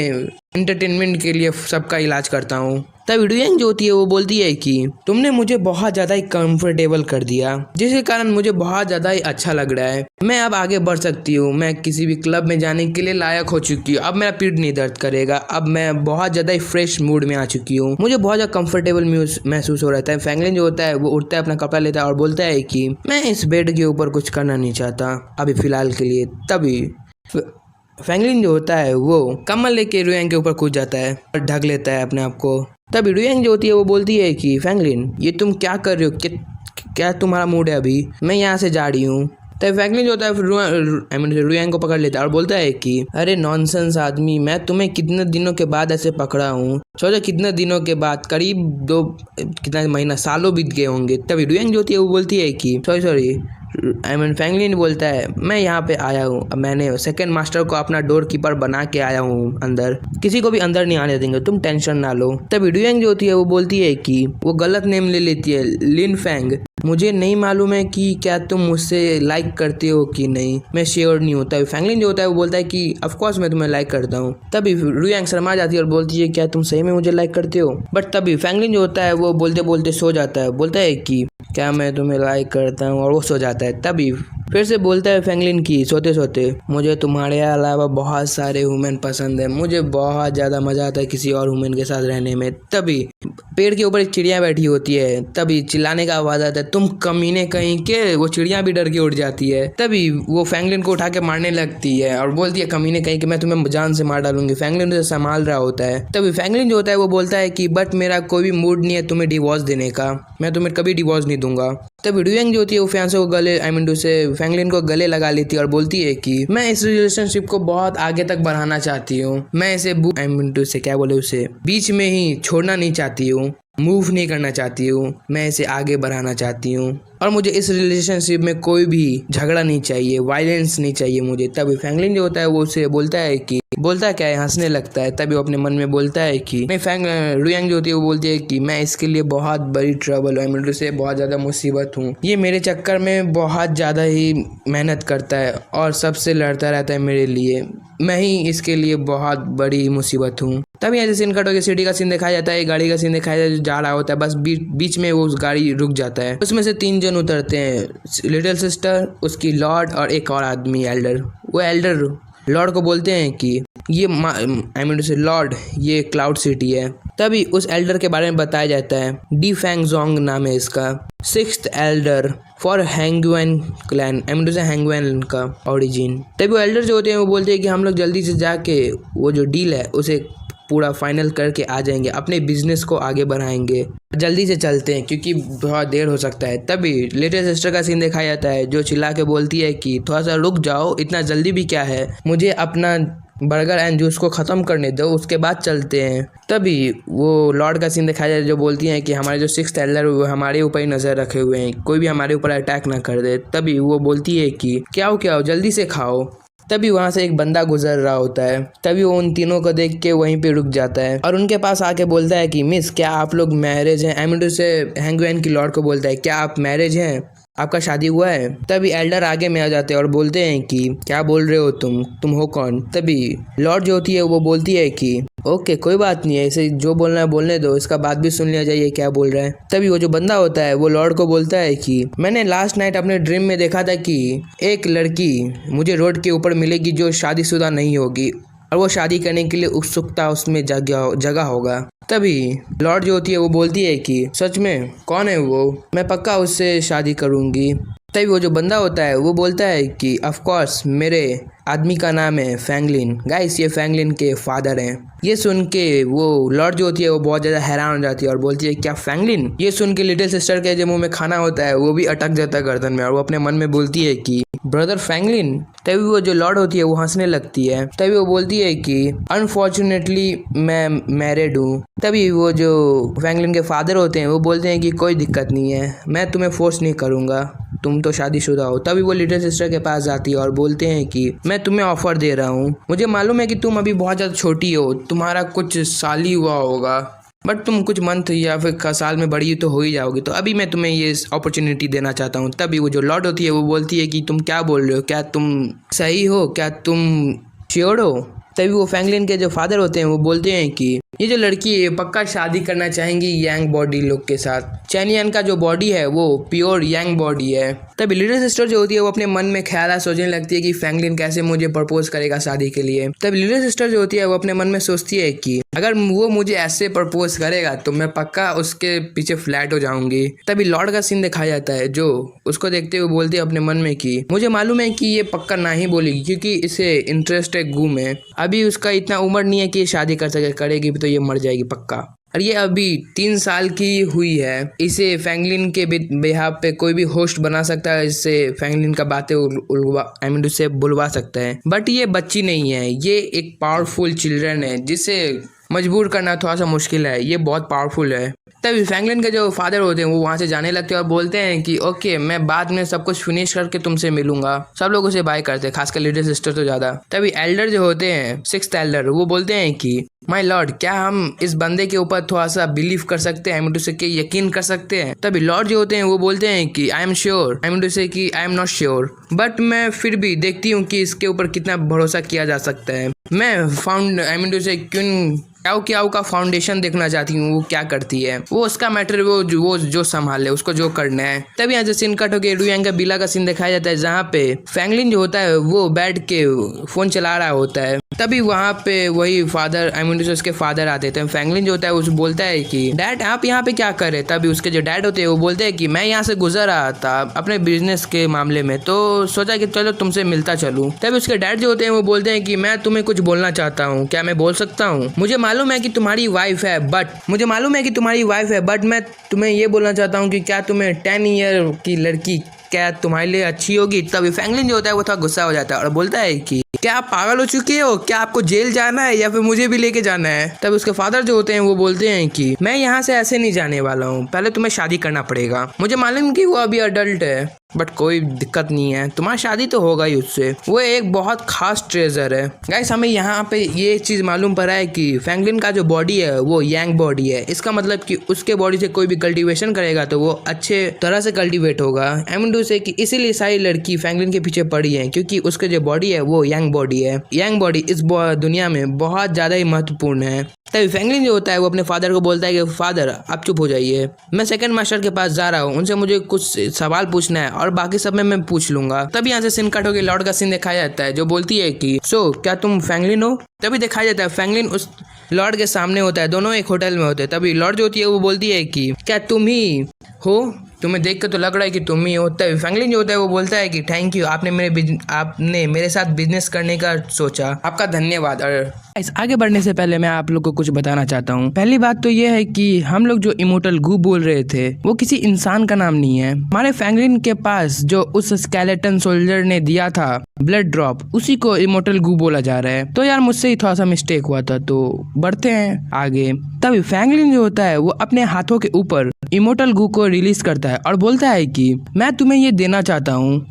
एंटरटेनमेंट के लिए सबका इलाज करता हूँ। तब रुयांग जो होती है वो बोलती है कि तुमने मुझे बहुत ज़्यादा ही कंफर्टेबल कर दिया, जिसके कारण मुझे बहुत ज़्यादा ही अच्छा लग रहा है। मैं अब आगे बढ़ सकती हूँ, मैं किसी भी क्लब में जाने के लिए लायक हो चुकी हूँ। अब मेरा पीठ नहीं दर्द करेगा, अब मैं बहुत ज़्यादा ही फ्रेश मूड में आ चुकी हूँ, मुझे बहुत ज़्यादा कंफर्टेबल महसूस हो रहा है। फैंगलिन जो होता है वो उठता है, अपना कपड़ा लेता है और बोलता है कि मैं इस बेड के ऊपर कुछ करना नहीं चाहता अभी फ़िलहाल के लिए। तभी फैंगलिन जो होता है वो कमल लेके रुयांग के ऊपर कूद जाता है और ढक लेता है अपने आप को। तब रुयांग जो होती है वो बोलती है कि फैंगलिन ये तुम क्या कर रहे हो, क्या तुम्हारा मूड है अभी, मैं यहाँ से जा रही हूँ। तब फैंगलिन जो होता है रुयांग को पकड़ लेता है और बोलता है कि अरे नॉनसेंस आदमी, मैं तुम्हें कितने दिनों के बाद ऐसे पकड़ा हूँ, सोचो कितने दिनों के बाद, करीब कितना महीना, सालों बीत गए होंगे। तभी रुयांग जो होती है वो बोलती है कि सॉरी फैंगलिन बोलता है मैं यहाँ पे आया हूँ, अब मैंने सेकंड मास्टर को अपना डोर कीपर बना के आया हूँ अंदर, किसी को भी अंदर नहीं आने देंगे, तुम टेंशन ना लो। तब रुयांग जो होती है वो बोलती है कि वो गलत नेम ले लेती है, लिन फैंग, मुझे नहीं मालूम है कि क्या तुम मुझसे लाइक करते हो कि नहीं, मैं श्योर नहीं हूँ। तभी फैंगलिन जो होता है वो बोलता है कि ऑफकोर्स मैं तुम्हें लाइक करता हूँ। तभी रुयांग शर्मा जाती है और बोलती है क्या तुम सही में मुझे लाइक करते हो। बट तभी फैंगलिन जो होता है वो बोलते बोलते सो जाता है, बोलता है कि क्या मैं तुम्हें लाइक करता हूँ, और वो सो जाता है। तभी फिर से बोलता है फैंगलिन की सोते सोते मुझे तुम्हारे अलावा बहुत सारे वुमेन पसंद है, मुझे बहुत ज़्यादा मज़ा आता है किसी और वुमेन के साथ रहने में। तभी पेड़ के ऊपर एक चिड़िया बैठी होती है, तभी चिल्लाने का आवाज़ आता है तुम कमीने कहीं के। वो चिड़िया भी डर के उड़ जाती है। तभी वो फैंगलिन को उठा के मारने लगती है और बोलती है कमीने कहीं के, मैं तुम्हें जान से मार डालूंगी। फैंगलिन उसे संभाल रहा होता है। तभी फैंगलिन जो होता है वो बोलता है कि बट मेरा कोई भी मूड नहीं है तुम्हें डिवोर्स देने का, मैं तुम्हें कभी डिवोर्स नहीं दूंगा। तभी रुयांग जो होती है वो फैंसे को गले फैंगलिन को गले लगा लेती है और बोलती है कि मैं इस रिलेशनशिप को बहुत आगे तक बढ़ाना चाहती हूँ, मैं इसे उसे बीच में ही छोड़ना नहीं चाहती हूँ, मूव नहीं करना चाहती हूँ, मैं इसे आगे बढ़ाना चाहती हूँ और मुझे इस रिलेशनशिप में कोई भी झगड़ा नहीं चाहिए, वायलेंस नहीं चाहिए मुझे। तभी फैंगलिन जो होता है वो उसे बोलता है क्या है, हंसने लगता है। तभी वो अपने मन में बोलता है कि नहीं, रुयांग जो होती है वो बोलती है कि मैं इसके लिए बहुत बड़ी ट्रबल हूँ, से बहुत ज़्यादा मुसीबत हूँ, ये मेरे चक्कर में बहुत ज़्यादा ही मेहनत करता है और सबसे लड़ता रहता है मेरे लिए, मैं ही इसके लिए बहुत बड़ी मुसीबत हूँ। तभी ऐसे सीन कट होकर सिटी का सीन दिखाया जाता है, गाड़ी का सीन दिखाया जाता है जो जा रहा होता है, बस बीच में वो गाड़ी रुक जाता है। उसमें से 3 जन उतरते हैं, लिटिल सिस्टर, उसकी लॉर्ड और एक और आदमी एल्डर। वो एल्डर लॉर्ड को बोलते हैं कि ये लॉर्ड ये क्लाउड सिटी है। तभी उस एल्डर के बारे में बताया जाता है, डी फैंग जोंग नाम है इसका, 6th एल्डर फॉर हैंगुएन क्लैन, हैंगुएन का ओरिजिन। तभी वो एल्डर जो होते हैं वो बोलते हैं कि हम लोग जल्दी से जाके वो जो डील है उसे पूरा फाइनल करके आ जाएंगे, अपने बिजनेस को आगे बढ़ाएंगे, जल्दी से चलते हैं क्योंकि बहुत देर हो सकता है। तभी लिटिल सिस्टर का सीन दिखाया जाता है जो चिल्ला के बोलती है कि थोड़ा सा रुक जाओ, इतना जल्दी भी क्या है, मुझे अपना बर्गर एंड जूस को ख़त्म करने दो, उसके बाद चलते हैं। तभी वो लॉर्ड का सीन दिखाया जाए जो बोलती हैं कि हमारे जो 6th एल्डर वो हमारे ऊपर ही नज़र रखे हुए हैं, कोई भी हमारे ऊपर अटैक ना कर दे। तभी वो बोलती है कि क्या हो जल्दी से खाओ। तभी वहाँ से एक बंदा गुजर रहा होता है। तभी वो उन तीनों को देख के वहीं पे रुक जाता है और उनके पास आके बोलता है कि मिस क्या आप लोग मैरिज हैं? एमिडो से हैंगुएन की लॉर्ड को बोलता है क्या आप मैरिज हैं, आपका शादी हुआ है? तभी एल्डर आगे में आ जाते हैं और बोलते हैं कि क्या बोल रहे हो तुम हो कौन? तभी लॉर्ड जो होती है वो बोलती है कि ओके कोई बात नहीं है, इसे जो बोलना है बोलने दो, इसका बात भी सुन लिया जाइए क्या बोल रहा है। तभी वो जो बंदा होता है वो लॉर्ड को बोलता है कि मैंने लास्ट नाइट अपने ड्रीम में देखा था कि एक लड़की मुझे रोड के ऊपर मिलेगी जो शादीशुदा नहीं होगी और वो शादी करने के लिए उत्सुकता उसमें जगह होगा। तभी लॉर्ड जो होती है वो बोलती है कि सच में कौन है वो, मैं पक्का उससे शादी करूंगी। तभी वो जो बंदा होता है वो बोलता है कि ऑफ कोर्स मेरे आदमी का नाम है फैंगलिन। गाइस ये फैंगलिन के फादर हैं। ये सुन के वो लॉर्ड जो होती है वो बहुत ज़्यादा हैरान हो जाती है और बोलती है क्या फैंगलिन? ये सुन के लिटिल सिस्टर के जो मुंह में खाना होता है वो भी अटक जाता है गर्दन में और वो अपने मन में बोलती है कि ब्रदर फैंगलिन। तभी वो जो लॉर्ड होती है वो हंसने लगती है। तभी वो बोलती है कि अनफॉर्चुनेटली मैं मैरिड हूँ। तभी वो जो फैंगलिन के फादर होते हैं वो बोलते हैं कि कोई दिक्कत नहीं है, मैं तुम्हें फोर्स नहीं करूँगा, तुम तो शादीशुदा हो। तभी वो लिटिल सिस्टर के पास जाती है और बोलते हैं कि मैं तुम्हें ऑफर दे रहा हूँ, मुझे मालूम है कि तुम अभी बहुत ज़्यादा छोटी हो, तुम्हारा कुछ साल ही हुआ होगा, बट तुम कुछ मंथ या फिर साल में बड़ी तो हो ही जाओगी, तो अभी मैं तुम्हें ये अपॉर्चुनिटी देना चाहता हूँ। तभी वो जो लॉर्ड होती है वो बोलती है कि तुम क्या बोल रहे हो, क्या तुम सही हो, क्या तुम श्योर हो? तभी वो फैंगलिन के जो फादर होते हैं वो बोलते हैं कि ये जो लड़की है पक्का शादी करना चाहेंगी यांग बॉडी लोग के साथ। चैनियन का जो बॉडी है वो प्योर यांग बॉडी है। तभी लिटिल सिस्टर जो होती है वो अपने मन में ख्याल सोचने लगती है कि फैंगलिन कैसे मुझे प्रपोज करेगा शादी के लिए। तभी लिटिल सिस्टर जो होती है वो अपने मन में सोचती है कि अगर वो मुझे ऐसे प्रपोज करेगा तो मैं पक्का उसके पीछे फ्लैट हो जाऊंगी। तभी लॉर्ड का सीन दिखाया जाता है जो उसको देखते हुए बोलती है अपने मन में कि मुझे मालूम है कि ये पक्का ना ही बोलेगी क्योंकि इसे इंटरेस्ट है गू में, अभी उसका इतना उम्र नहीं है कि ये शादी कर सके, करेगी तो ये मर जाएगी पक्का। और ये अभी 3 साल की हुई है, इसे फैंगलिन के बिहाफ पे कोई भी होस्ट बना सकता है, इससे फैंगलिन का बातें उससे बुलवा सकता है। बट ये बच्ची नहीं है, ये एक पावरफुल चिल्ड्रन है जिसे मजबूर करना थोड़ा सा मुश्किल है, ये बहुत पावरफुल है। तभी फैंगलिन के जो फादर होते हैं वो वहाँ से जाने लगते हैं और बोलते हैं कि ओके मैं बाद में सब कुछ फिनिश करके तुमसे मिलूंगा। सब लोग उसे बाय करते हैं, खासकर लिटिल सिस्टर तो ज़्यादा। तभी एल्डर जो होते हैं 6th एल्डर वो बोलते हैं कि माय लॉर्ड क्या हम इस बंदे के ऊपर थोड़ा सा बिलीव कर सकते हैं, एमिडो से कि यकीन कर सकते हैं? तभी लॉर्ड जो होते हैं वो बोलते हैं कि आई एम श्योर, एमिडो से कि I am not sure, but मैं फिर भी देखती हूँ कि इसके ऊपर कितना भरोसा किया जा सकता है। मैं एमिडो से क्यों क्या का फाउंडेशन देखना चाहती हूँ, वो क्या करती है, वो उसका मैटर, वो जो संभाले, उसको जो करना है। तभी यहाँ से सीन कट होकर रुयांग का बिला का सीन दिखाया जाता है जहाँ पे फैंगलिन जो होता है वो बैठ के फोन चला रहा होता है। तभी वहाँ पे वही फादर उसके फादर आते थे। फैंगलिन जो होता है वो बोलता है कि डैड आप यहाँ पे क्या कर रहे? तभी उसके जो डैड होते हैं वो बोलते हैं कि मैं यहाँ से गुजर रहा था अपने बिजनेस के मामले में, तो सोचा कि चलो तुमसे मिलता चलूं। तभी उसके डैड जो होते हैं वो बोलते हैं कि मैं तुम्हें कुछ बोलना चाहता हूँ, क्या मैं बोल सकता हूँ? मुझे मालूम है कि तुम्हारी वाइफ है बट मैं तुम्हें ये बोलना चाहता हूँ कि क्या तुम्हें 10 ईयर की लड़की क्या तुम्हारे लिए अच्छी होगी? तभी फैंगलिन जो होता है वो थोड़ा गुस्सा हो जाता है और बोलता है कि क्या आप पागल हो चुके हो? क्या आपको जेल जाना है या फिर मुझे भी लेके जाना है? तब उसके फादर जो होते हैं वो बोलते हैं कि मैं यहाँ से ऐसे नहीं जाने वाला हूँ, पहले तुम्हें शादी करना पड़ेगा। मुझे मालूम कि वो अभी अडल्ट है बट कोई दिक्कत नहीं है, तुम्हारी शादी तो होगा ही उससे, वो एक बहुत खास ट्रेजर है। गाइस हमें यहाँ पे ये चीज़ मालूम पड़ा है कि फैंगलिन का जो बॉडी है वो यांग बॉडी है। इसका मतलब कि उसके बॉडी से कोई भी कल्टीवेशन करेगा तो वो अच्छे तरह से कल्टीवेट होगा। एमिडो से कि इसीलिए सारी लड़की फैंगलिन के पीछे पड़ी है क्योंकि उसके जो बॉडी है वो यांग बॉडी है। यांग बॉडी इस दुनिया में बहुत ज़्यादा ही महत्वपूर्ण है। तभी फैंगलिन जो होता है वो अपने फादर को बोलता है कि फादर आप चुप हो जाइए, मैं सेकंड मास्टर के पास जा रहा हूँ, उनसे मुझे कुछ सवाल पूछना है और बाकी सब में मैं पूछ लूंगा। तभी यहाँ से सीन कट होकर लॉर्ड का सीन दिखाया जाता है जो बोलती है कि सो क्या तुम फैंगलिन हो? तभी दिखाया जाता है फैंगलिन उस लॉर्ड के सामने होता है, दोनों एक होटल में होते हैं। तभी लॉर्ड जो होती है वो बोलती है कि क्या तुम ही हो? तुम्हें देख के तो लग रहा है कि तुम ही हो। तभी फ्रैंकलिन जो होता है वो बोलता है कि थैंक यू, आपने मेरे साथ बिजनेस करने का सोचा, आपका धन्यवाद। और आगे बढ़ने से पहले मैं आप लोग को कुछ बताना चाहता हूँ। पहली बात तो ये है कि हम लोग जो इमोर्टल गू बोल रहे थे वो किसी इंसान का नाम नहीं है। हमारे फ्रैंकलिन के पास जो उस स्केलेटन सोल्जर ने दिया था ब्लड ड्रॉप, उसी को इमोर्टल गू बोला जा रहा है। तो यार मुझसे ही थोड़ा सा मिस्टेक हुआ था, तो बढ़ते हैं आगे। तभी फ्रैंकलिन जो होता है वो अपने हाथों के ऊपर इमोर्टल गू को रिलीज करता है और बोलता है कि मैं तुम्हें ये देना चाहता हूँ,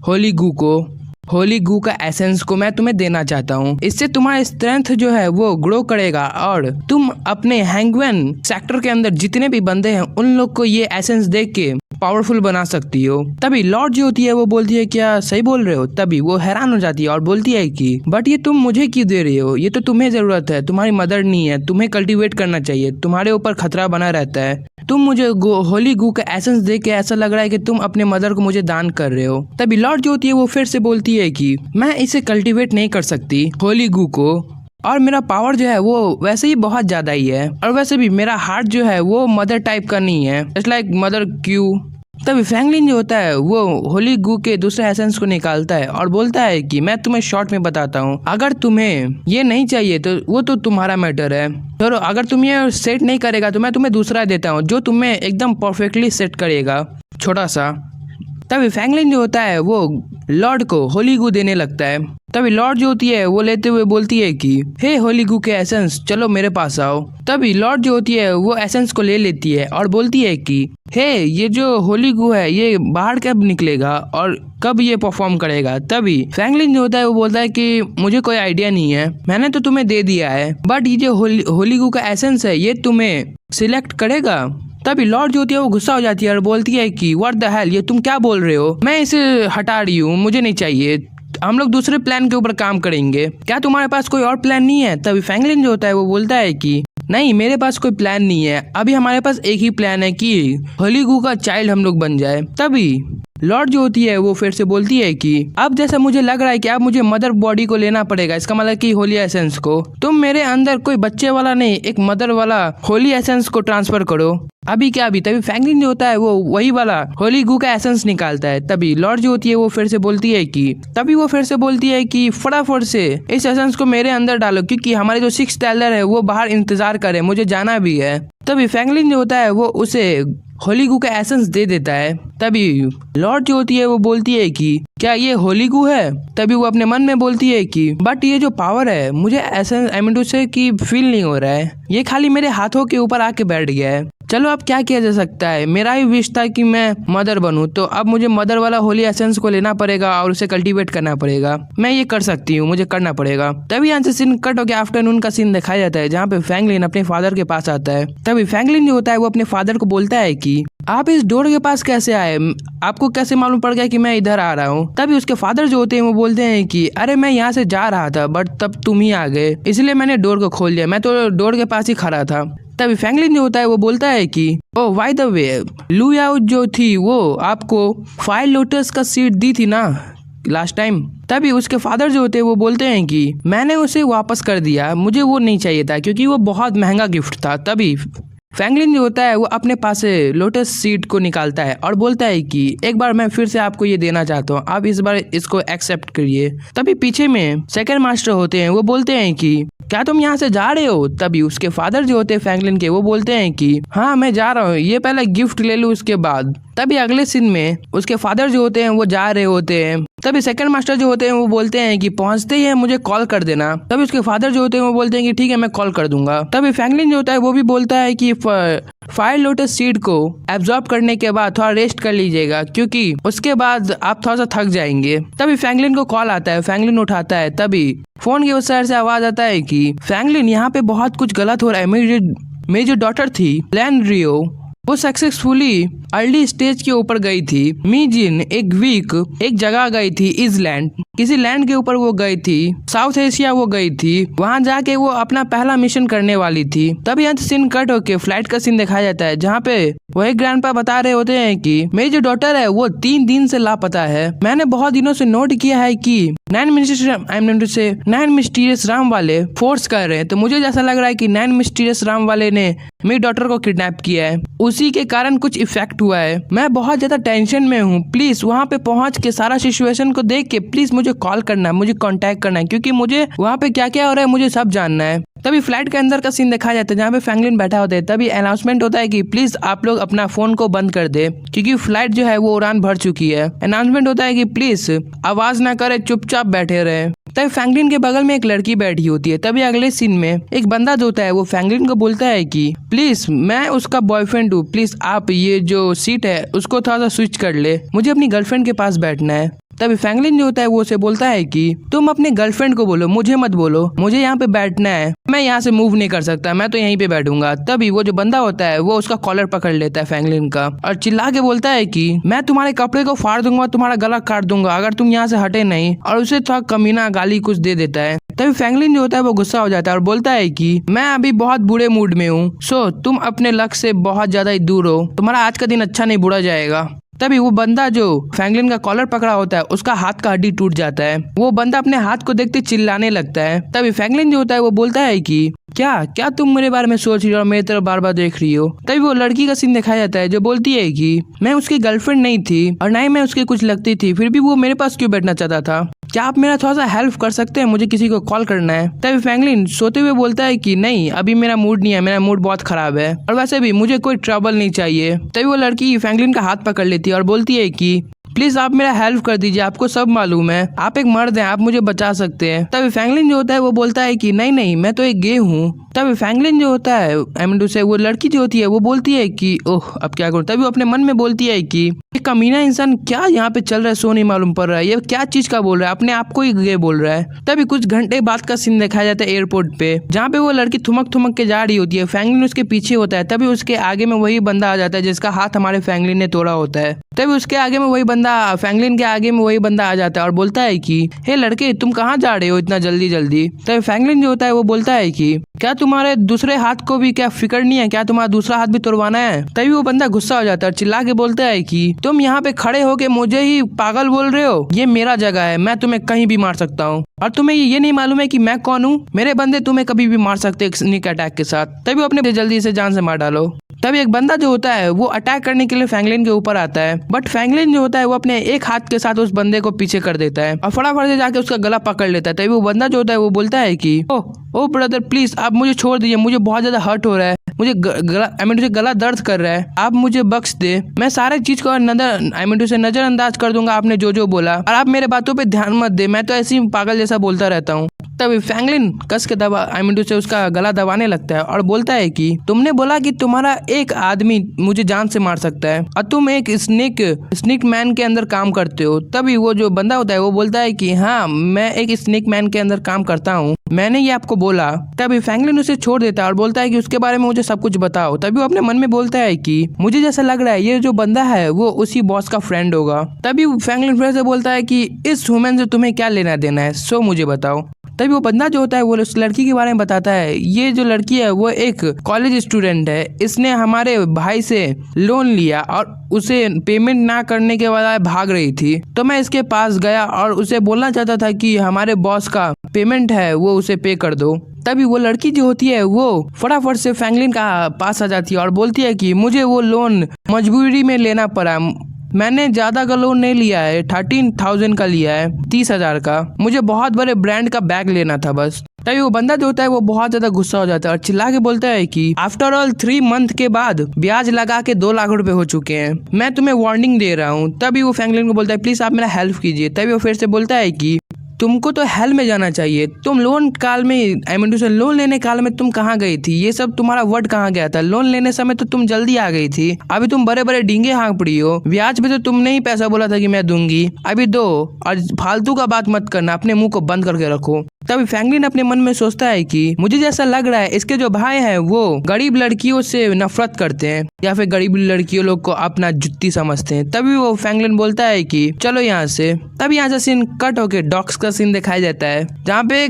होली गू का एसेंस को मैं तुम्हें देना चाहता हूँ। इससे तुम्हारा स्ट्रेंथ जो है वो ग्रो करेगा और तुम अपने हैंगमैन सेक्टर के अंदर जितने भी बंदे हैं उन लोग को ये एसेंस दे के पावरफुल बना सकती हो। तभी लॉर्ड जो होती है वो बोलती है क्या सही बोल रहे हो? तभी वो हैरान हो जाती है और बोलती है कि बट ये तुम मुझे क्यों दे रही हो? ये तो तुम्हें जरूरत है, तुम्हारी मदर नहीं है, तुम्हें कल्टीवेट करना चाहिए, तुम्हारे ऊपर खतरा बना रहता है। तुम मुझे होली गू का एसेंस दे के ऐसा लग रहा है कि तुम अपने मदर को मुझे दान कर रहे हो। तभी लॉर्ड जो होती है वो फिर से बोलती है कि मैं इसे कल्टीवेट नहीं कर सकती होली गू को, और मेरा पावर जो है वो वैसे ही बहुत ज्यादा ही है, और वैसे भी मेरा हार्ट जो है वो मदर टाइप का नहीं है, जस्ट लाइक मदर क्यू। तभी फ्रैंकलिन जो होता है वो होली गू के दूसरे एसेंस को निकालता है और बोलता है कि मैं तुम्हें शॉर्ट में बताता हूँ, अगर तुम्हें ये नहीं चाहिए तो वो तो तुम्हारा मैटर है, तो अगर तुम ये सेट नहीं करेगा तो मैं तुम्हें दूसरा देता हूँ जो तुम्हें एकदम परफेक्टली सेट करेगा, छोटा सा। तभी फ्रैंकलिन जो होता है वो लॉर्ड को होली गू देने लगता है। तभी लॉर्ड जो होती है वो लेते हुए बोलती है कि हे होली गू के एसेंस, चलो मेरे पास आओ। तभी लॉर्ड जो होती है वो एसेंस को ले लेती है और बोलती है कि हे ये जो होली गू है ये बाहर कब निकलेगा और कब ये परफॉर्म करेगा? तभी फ्रैंकलिन जो होता है वो बोलता है कि मुझे कोई आइडिया नहीं है, मैंने तो तुम्हें दे दिया है, बट ये जो होली गू का एसेंस है ये तुम्हें सिलेक्ट करेगा। तभी लॉर्ड जो होती है वो गुस्सा हो जाती है और बोलती है कि व्हाट द हेल, ये तुम क्या बोल रहे हो? मैं इसे हटा रही हूँ, मुझे नहीं चाहिए, हम लोग दूसरे प्लान के ऊपर काम करेंगे, क्या तुम्हारे पास कोई और प्लान नहीं है? तभी फ्रैंकलिन जो होता है वो बोलता है कि नहीं, मेरे पास कोई प्लान नहीं है, अभी हमारे पास एक ही प्लान है कि होली गू का चाइल्ड हम लोग बन जाए। तभी लॉर्ड जो होती है वो फिर से बोलती है कि अब जैसा मुझे लग रहा है कि अब मुझे मदर बॉडी को लेना पड़ेगा, इसका मतलब कि होली एसेंस को तुम मेरे अंदर कोई बच्चे वाला नहीं, एक मदर वाला होली एसेंस को ट्रांसफर करो अभी क्या अभी। तभी फ्रैंकलिन जो होता है वो वही वाला होली गू का एसेंस निकालता है। तभी लॉर्ड जो होती है वो फिर से बोलती है कि फटाफट से इस एसेंस को मेरे अंदर डालो, क्योंकि हमारे जो 6th एल्डर है वो बाहर इंतजार करे, मुझे जाना भी है। तभी फ्रैंकलिन जो होता है वो उसे होली गू का एसेंस दे देता है। तभी लॉर्ड जो होती है वो बोलती है कि क्या ये होली गू है? तभी वो अपने मन में बोलती है कि बट ये जो पावर है मुझे एसेंस से कि फील नहीं हो रहा है, ये खाली मेरे हाथों के ऊपर आके बैठ गया है। चलो अब क्या किया जा सकता है, मेरा ही विश था कि मैं मदर बनूं, तो अब मुझे मदर वाला होली एसेंस को लेना पड़ेगा और उसे कल्टीवेट करना पड़ेगा, मैं ये कर सकती हूँ, मुझे करना पड़ेगा। तभी यहाँ से सीन कट होकर आफ्टरनून का सीन दिखाया जाता है जहाँ पे फ्रैंकलिन अपने फादर के पास आता है। तभी फ्रैंकलिन जो होता है वो अपने फादर को बोलता है कि आप इस डोर के पास कैसे आए, आपको कैसे मालूम पड़ गया कि मैं इधर आ रहा हूँ? तभी उसके फादर जो होते हैं वो बोलते हैं कि अरे मैं यहाँ से जा रहा था बट तब तुम ही आ गए, इसलिए मैंने डोर को खोल दिया, मैं तो डोर के पास ही खड़ा था। तभी फ्रैंकलिन जो होता है वो बोलता है कि ओ बाय द वे, लू याओ जो थी वो आपको 5 लोटस का सीड दी थी ना लास्ट टाइम। तभी उसके फादर जो होते हैं वो बोलते हैं कि मैंने उसे वापस कर दिया, मुझे वो नहीं चाहिए था क्योंकि वो बहुत महंगा गिफ्ट था। तभी फ्रैंकलिन जो होता है वो अपने पास से लोटस सीड को निकालता है और बोलता है कि एक बार मैं फिर से आपको ये देना चाहता हूँ, आप इस बार इसको एक्सेप्ट करिए। तभी पीछे में सेकंड मास्टर होते हैं वो बोलते हैं कि क्या तुम यहाँ से जा रहे हो? तभी उसके फादर जो होते हैं फ्रैंकलिन के वो बोलते हैं कि हाँ मैं जा रहा हूँ, ये पहले गिफ्ट ले लूँ उसके बाद। तभी अगले सीन में उसके फादर जो होते हैं वो जा रहे होते हैं। तभी सेकंड मास्टर जो होते हैं वो बोलते हैं कि पहुंचते ही मुझे कॉल कर देना। तभी उसके फादर जो होते हैं वो बोलते हैं कि ठीक है मैं कॉल कर दूंगा। तभी फ्रैंकलिन जो होता है वो भी बोलता है कि 5 लोटस सीड को एब्जॉर्ब करने के बाद थोड़ा रेस्ट कर लीजिएगा क्योंकि उसके बाद आप थोड़ा सा थक जाएंगे। तभी फ्रैंकलिन को कॉल आता है, फ्रैंकलिन उठाता है। तभी फोन के उस साइड से आवाज आता है कि फ्रैंकलिन यहाँ पे बहुत कुछ गलत हो रहा है, मेरी जो डॉटर थी लैन रियो वो सक्सेसफुली अर्ली स्टेज के ऊपर गई थी। मीजिन एक वीक एक जगह गई थी, इजलैंड किसी लैंड के ऊपर वो गई थी, साउथ एशिया वो गई थी, वहां जाके वो अपना पहला मिशन करने वाली थी। तभी यहाँ सीन कट होके फ्लाइट का सीन दिखाया जाता है जहाँ पे वही ग्रैंडपा बता रहे होते हैं कि मेरी जो डॉटर है वो 3 दिन से लापता है। मैंने बहुत दिनों से नोट किया है कि 9 मिस्टीरियस राम वाले फोर्स कर रहे हैं, तो मुझे जैसा लग रहा है कि 9 मिस्टीरियस राम वाले ने मेरी डॉटर को किडनैप किया है। उसी के कारण कुछ इफेक्ट हुआ है। मैं बहुत ज्यादा टेंशन में हूँ, प्लीज वहाँ पे पहुँच के सारा सिचुएशन को देख के प्लीज मुझे कॉल करना है, मुझे कांटेक्ट करना है, क्योंकि मुझे वहाँ पे क्या क्या हो रहा है मुझे सब जानना है। तभी फ्लाइट के अंदर का सीन दिखाया जाता है जहाँ पे फ्रैंकलिन बैठा होता है। तभी अनाउंसमेंट होता है कि प्लीज आप लोग अपना फोन को बंद कर दे, क्योंकि फ्लाइट जो है वो उड़ान भर चुकी है। अनाउंसमेंट होता है कि प्लीज आवाज ना करे, चुपचाप बैठे रहे। तभी फ्रैंकलिन के बगल में एक लड़की बैठी होती है। तभी अगले सीन में एक बंदा जो होता है वो फ्रैंकलिन को बोलता है कि प्लीज मैं उसका बॉयफ्रेंड हूँ, प्लीज आप ये जो सीट है उसको थोड़ा सा स्विच कर ले, मुझे अपनी गर्लफ्रेंड के पास बैठना है। तभी फ्रैंकलिन जो होता है वो उसे बोलता है कि तुम अपने गर्लफ्रेंड को बोलो, मुझे मत बोलो, मुझे यहाँ पे बैठना है, मैं यहाँ से मूव नहीं कर सकता, मैं तो यहीं पे बैठूंगा। तभी वो जो बंदा होता है वो उसका कॉलर पकड़ लेता है फ्रैंकलिन का और चिल्ला के बोलता है कि मैं तुम्हारे कपड़े को फाड़ दूंगा, तुम्हारा गला काट दूंगा अगर तुम यहाँ से हटे नहीं, और उसे थोड़ा कमीना गाली कुछ दे देता है। तभी फ्रैंकलिन जो होता है वो गुस्सा हो जाता है और बोलता है कि मैं अभी बहुत बुरे मूड में हूँ, सो तुम अपने लक्ष्य से बहुत ज्यादा ही दूर हो, तुम्हारा आज का दिन अच्छा नहीं बुरा जाएगा। तभी वो बंदा जो फ्रैंकलिन का कॉलर पकड़ा होता है उसका हाथ का हड्डी टूट जाता है। वो बंदा अपने हाथ को देखते चिल्लाने लगता है। तभी फ्रैंकलिन जो होता है वो बोलता है कि क्या तुम मेरे बारे में सोच रही हो और मेरी तरफ बार बार देख रही हो। तभी वो लड़की का सीन दिखाया जाता है जो बोलती है कि मैं उसकी गर्लफ्रेंड नहीं थी और ना ही मैं उसकी कुछ लगती थी, फिर भी वो मेरे पास क्यों बैठना चाहता था, क्या आप मेरा थोड़ा सा हेल्प कर सकते हैं, मुझे किसी को कॉल करना है। तभी फ्रैंकलिन सोते हुए बोलता है कि नहीं अभी मेरा मूड नहीं है, मेरा मूड बहुत खराब है और वैसे भी मुझे कोई ट्रबल नहीं चाहिए। तभी वो लड़की फ्रैंकलिन का हाथ पकड़ लेती है और बोलती है कि प्लीज आप मेरा हेल्प कर दीजिए, आपको सब मालूम है, आप एक मर्द हैं, आप मुझे बचा सकते हैं। तभी फ्रैंकलिन जो होता है वो बोलता है कि नहीं मैं तो एक गे हूँ। तभी फ्रैंकलिन जो होता है एमिंडो से वो लड़की जो होती है वो बोलती है कि ओह अब क्या करूँ। तभी वो अपने मन में बोलती है कि ये कमीना इंसान क्या यहाँ पे चल रहा है, सो नहीं मालूम पड़ रहा है, ये क्या चीज का बोल रहा है, अपने आप को ही गे बोल रहा है। तभी कुछ घंटे बाद का सीन दिखाया जाता है एयरपोर्ट पे, जहाँ पे वो लड़की थुमक के जा रही होती है, फ्रैंकलिन उसके पीछे होता है। तभी उसके आगे में वही बंदा आ जाता है जिसका हाथ हमारे फ्रैंकलिन ने तोड़ा होता है। तभी उसके आगे में वही बंदा फ्रैंकलिन के आगे में वही बंदा आ जाता है और बोलता है कि हे लड़के तुम कहाँ जा रहे हो इतना जल्दी। तभी फ्रैंकलिन जो होता है वो बोलता है कि क्या तुम्हारे दूसरे हाथ को भी क्या फिक्र नहीं है, क्या तुम्हारा दूसरा हाथ भी तोड़वाना है। तभी वो बंदा गुस्सा हो जाता है और चिल्ला के बोलता है कि तुम यहाँ पे खड़े होके मुझे ही पागल बोल रहे हो, ये मेरा जगह है, मैं तुम्हें कहीं भी मार सकता हूँ और तुम्हें ये नहीं मालूम है कि मैं कौन हूँ, मेरे बंदे तुम्हें कभी भी मार सकते हैं स्नीक अटैक के साथ। तभी वो अपने जल्दी से जान से मार डालो। तभी एक बंदा जो होता है वो अटैक करने के लिए फ्रैंकलिन के ऊपर आता है, बट फ्रैंकलिन जो होता है वो अपने एक हाथ के साथ उस बंदे को पीछे कर देता है और फटाफट से जाके उसका गला पकड़ लेता है। तभी वो बंदा जो होता है वो बोलता है कि ओ ब्रदर प्लीज आप मुझे छोड़ दीजिए, मुझे बहुत ज्यादा हर्ट हो रहा है, मुझे गला दर्द कर रहा है, आप मुझे बख्श दे, मैं सारे चीज को नजरअंदाज कर दूंगा आपने जो बोला, और आप मेरे बातों पे ध्यान मत दे, मैं तो ऐसे ही पागल जैसा बोलता रहता हूँ। तभी फ्रैंकलिन कस के से उसका गला दबाने लगता है और बोलता है कि तुमने बोला कि तुम्हारा एक आदमी मुझे जान से मार सकता है और तुम एक स्नेक मैन के अंदर काम करते हो। तभी वो जो बंदा होता है वो बोलता है कि हाँ मैं एक स्नेक मैन के अंदर काम करता हूँ, मैंने ये आपको बोला। तभी फ्रैंकलिन उसे छोड़ देता है और बोलता है कि उसके बारे में मुझे सब कुछ बताओ। तभी वो अपने मन में बोलता है कि मुझे जैसा लग रहा है ये जो बंदा है वो उसी बॉस का फ्रेंड होगा। तभी फ्रैंकलिन फिर से बोलता है कि इस ह्यूमन से तुम्हें क्या लेना देना है, सो मुझे बताओ। तभी वो बंदा जो होता है वो उस लड़की के बारे में बताता है, ये जो लड़की है वो एक कॉलेज स्टूडेंट है, इसने हमारे भाई से लोन लिया और उसे पेमेंट ना करने के बाद भाग रही थी, तो मैं इसके पास गया और उसे बोलना चाहता था कि हमारे बॉस का पेमेंट है वो उसे पे कर दो। तभी वो लड़की जो होती है वो फटाफट से फ्रैंकलिन का पास आ जाती है और बोलती है कि मुझे वो लोन मजबूरी में लेना पड़ा, मैंने ज्यादा का लोन नहीं लिया है, 13,000 का लिया है, 30,000 का, मुझे बहुत बड़े ब्रांड का बैग लेना था बस। तभी वो बंदा जो होता है वो बहुत ज्यादा गुस्सा हो जाता है और चिल्ला के बोलता है कि आफ्टर ऑल 3 मंथ के बाद ब्याज लगा के 2 लाख रुपए हो चुके हैं, मैं तुम्हें वार्निंग दे रहा हूँ। तभी वो फ्रैंकलिन को बोलता है प्लीज आप मेरा हेल्प कीजिए। तभी वो फिर से बोलता है कि तुमको तो हेल में जाना चाहिए, तुम लोन काल में लोन लेने काल में तुम कहाँ गई थी, ये सब तुम्हारा वर्ड कहाँ गया था, लोन लेने समय तो तुम जल्दी आ गई थी, अभी तुम बड़े बड़े डींगे हाँक पड़ी हो, ब्याज पे तो तुमने ही पैसा बोला था कि मैं दूंगी, अभी दो, और फालतू का बात मत करना, अपने मुंह को बंद करके रखो। तभी फ्रैंकलिन अपने मन में सोचता है कि मुझे जैसा लग रहा है इसके जो भाई हैं वो गरीब लड़कियों से नफरत करते हैं या फिर गरीब लड़कियों लोग को अपना जुत्ती समझते हैं। तभी वो फ्रैंकलिन बोलता है कि चलो यहाँ से। तभी यहाँ से सीन कट होके डॉक्स का सीन दिखाया जाता है जहाँ पे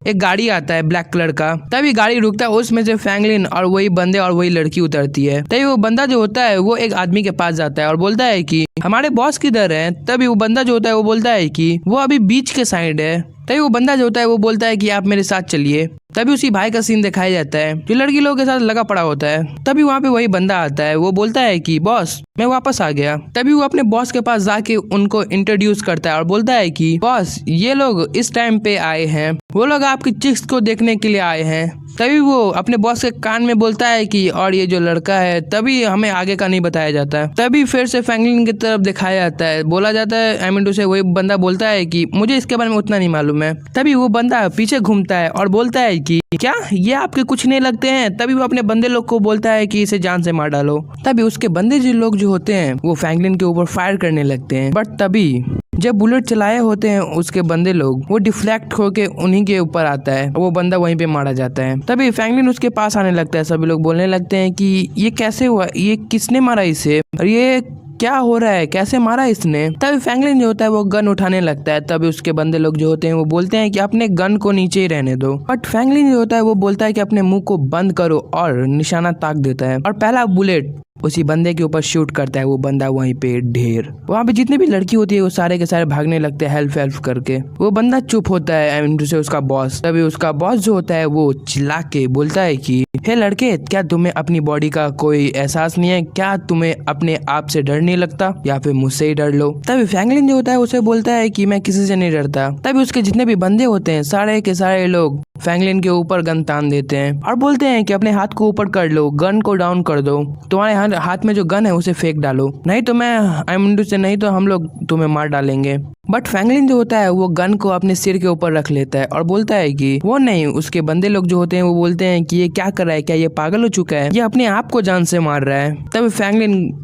एक गाड़ी आता है ब्लैक कलर का। तभी गाड़ी रुकता है, उसमें से फ्रैंकलिन और वही बंदे और वही लड़की उतरती है। तभी वो बंदा जो होता है वो एक आदमी के पास जाता है और बोलता है कि हमारे बॉस किधर है। तभी वो बंदा जो होता है वो बोलता है कि वो अभी बीच के साइड है। तभी वो बंदा जो होता है वो बोलता है कि आप मेरे साथ चलिए। तभी उसी भाई का सीन दिखाया जाता है जो लड़की लोगों के साथ लगा पड़ा होता है। तभी वहाँ पे वही बंदा आता है, वो बोलता है कि बॉस मैं वापस आ गया। तभी वो अपने बॉस के पास जाके उनको इंट्रोड्यूस करता है और बोलता है कि बॉस ये लोग इस टाइम पे आए हैं, वो लोग आपकी चिक्स को देखने के लिए आए हैं। तभी वो अपने बॉस के कान में बोलता है कि और ये जो लड़का है, तभी हमें आगे का नहीं बताया जाता है। तभी फिर से फ्रैंकलिन की तरफ दिखाया जाता है, बोला जाता है एमिंडो से, वही बंदा बोलता है कि मुझे इसके बारे में उतना नहीं मालूम है। तभी वो बंदा पीछे घूमता है और बोलता है कि क्या ये आपके कुछ नहीं लगते हैं। तभी वो अपने बंदे लोग को बोलता है कि इसे जान से मार डालो। तभी उसके बंदे जो लोग जो होते हैं वो फ्रैंकलिन के ऊपर फायर करने लगते हैं, बट तभी जब बुलेट चलाए होते हैं उसके बंदे लोग, वो डिफ्लेक्ट होके उन्हीं के ऊपर आता है और वो बंदा वहीं पे मारा जाता है। तभी फ्रैंकलिन उसके पास आने लगता है, सभी लोग बोलने लगते हैं कि ये कैसे हुआ, ये किसने मारा इसे, और ये क्या हो रहा है, कैसे मारा इसने। तभी फ्रैंकलिन जो होता है वो गन उठाने लगता है। तभी उसके बंदे लोग जो होते हैं वो बोलते हैं कि अपने गन को नीचे ही रहने दो, बट फ्रैंकलिन जो होता है वो बोलता है कि अपने मुंह को बंद करो और निशाना ताक देता है और पहला बुलेट उसी बंदे के ऊपर शूट करता है। वो बंदा वहीं पे ढेर, वहाँ पे जितने भी लड़की होती है वो सारे के सारे भागने लगते हैं हेल्प करके। वो बंदा चुप होता है एंड से उसका बॉस, तभी उसका बॉस जो होता है वो चिल्ला के बोलता है कि हे लड़के, क्या तुम्हें अपनी बॉडी का कोई एहसास नहीं है, क्या तुम्हें अपने आप से डर नहीं लगता, या फिर मुझसे ही डर लो। तभी फ्रैंकलिन जो होता है उसे बोलता है कि मैं किसी से नहीं डरता। तभी उसके जितने भी बंदे होते हैं सारे के सारे लोग फ्रैंकलिन के ऊपर गन तान देते हैं और बोलते हैं कि अपने हाथ को ऊपर कर लो, गन को डाउन कर दो, तुम्हारे हाथ में जो गन है उसे फेंक डालो, नहीं तो मैं आइमुंडू से, नहीं तो हम लोग तुम्हें मार डालेंगे। बट फ्रैंकलिन जो होता है वो गन को अपने सिर के ऊपर रख लेता है और बोलता है कि वो नहीं। उसके बंदे लोग जो होते हैं वो बोलते हैं कि ये क्या कर रहा है, क्या ये पागल हो चुका है, ये अपने आप को जान से मार रहा है। तभी फ्रैंकलिन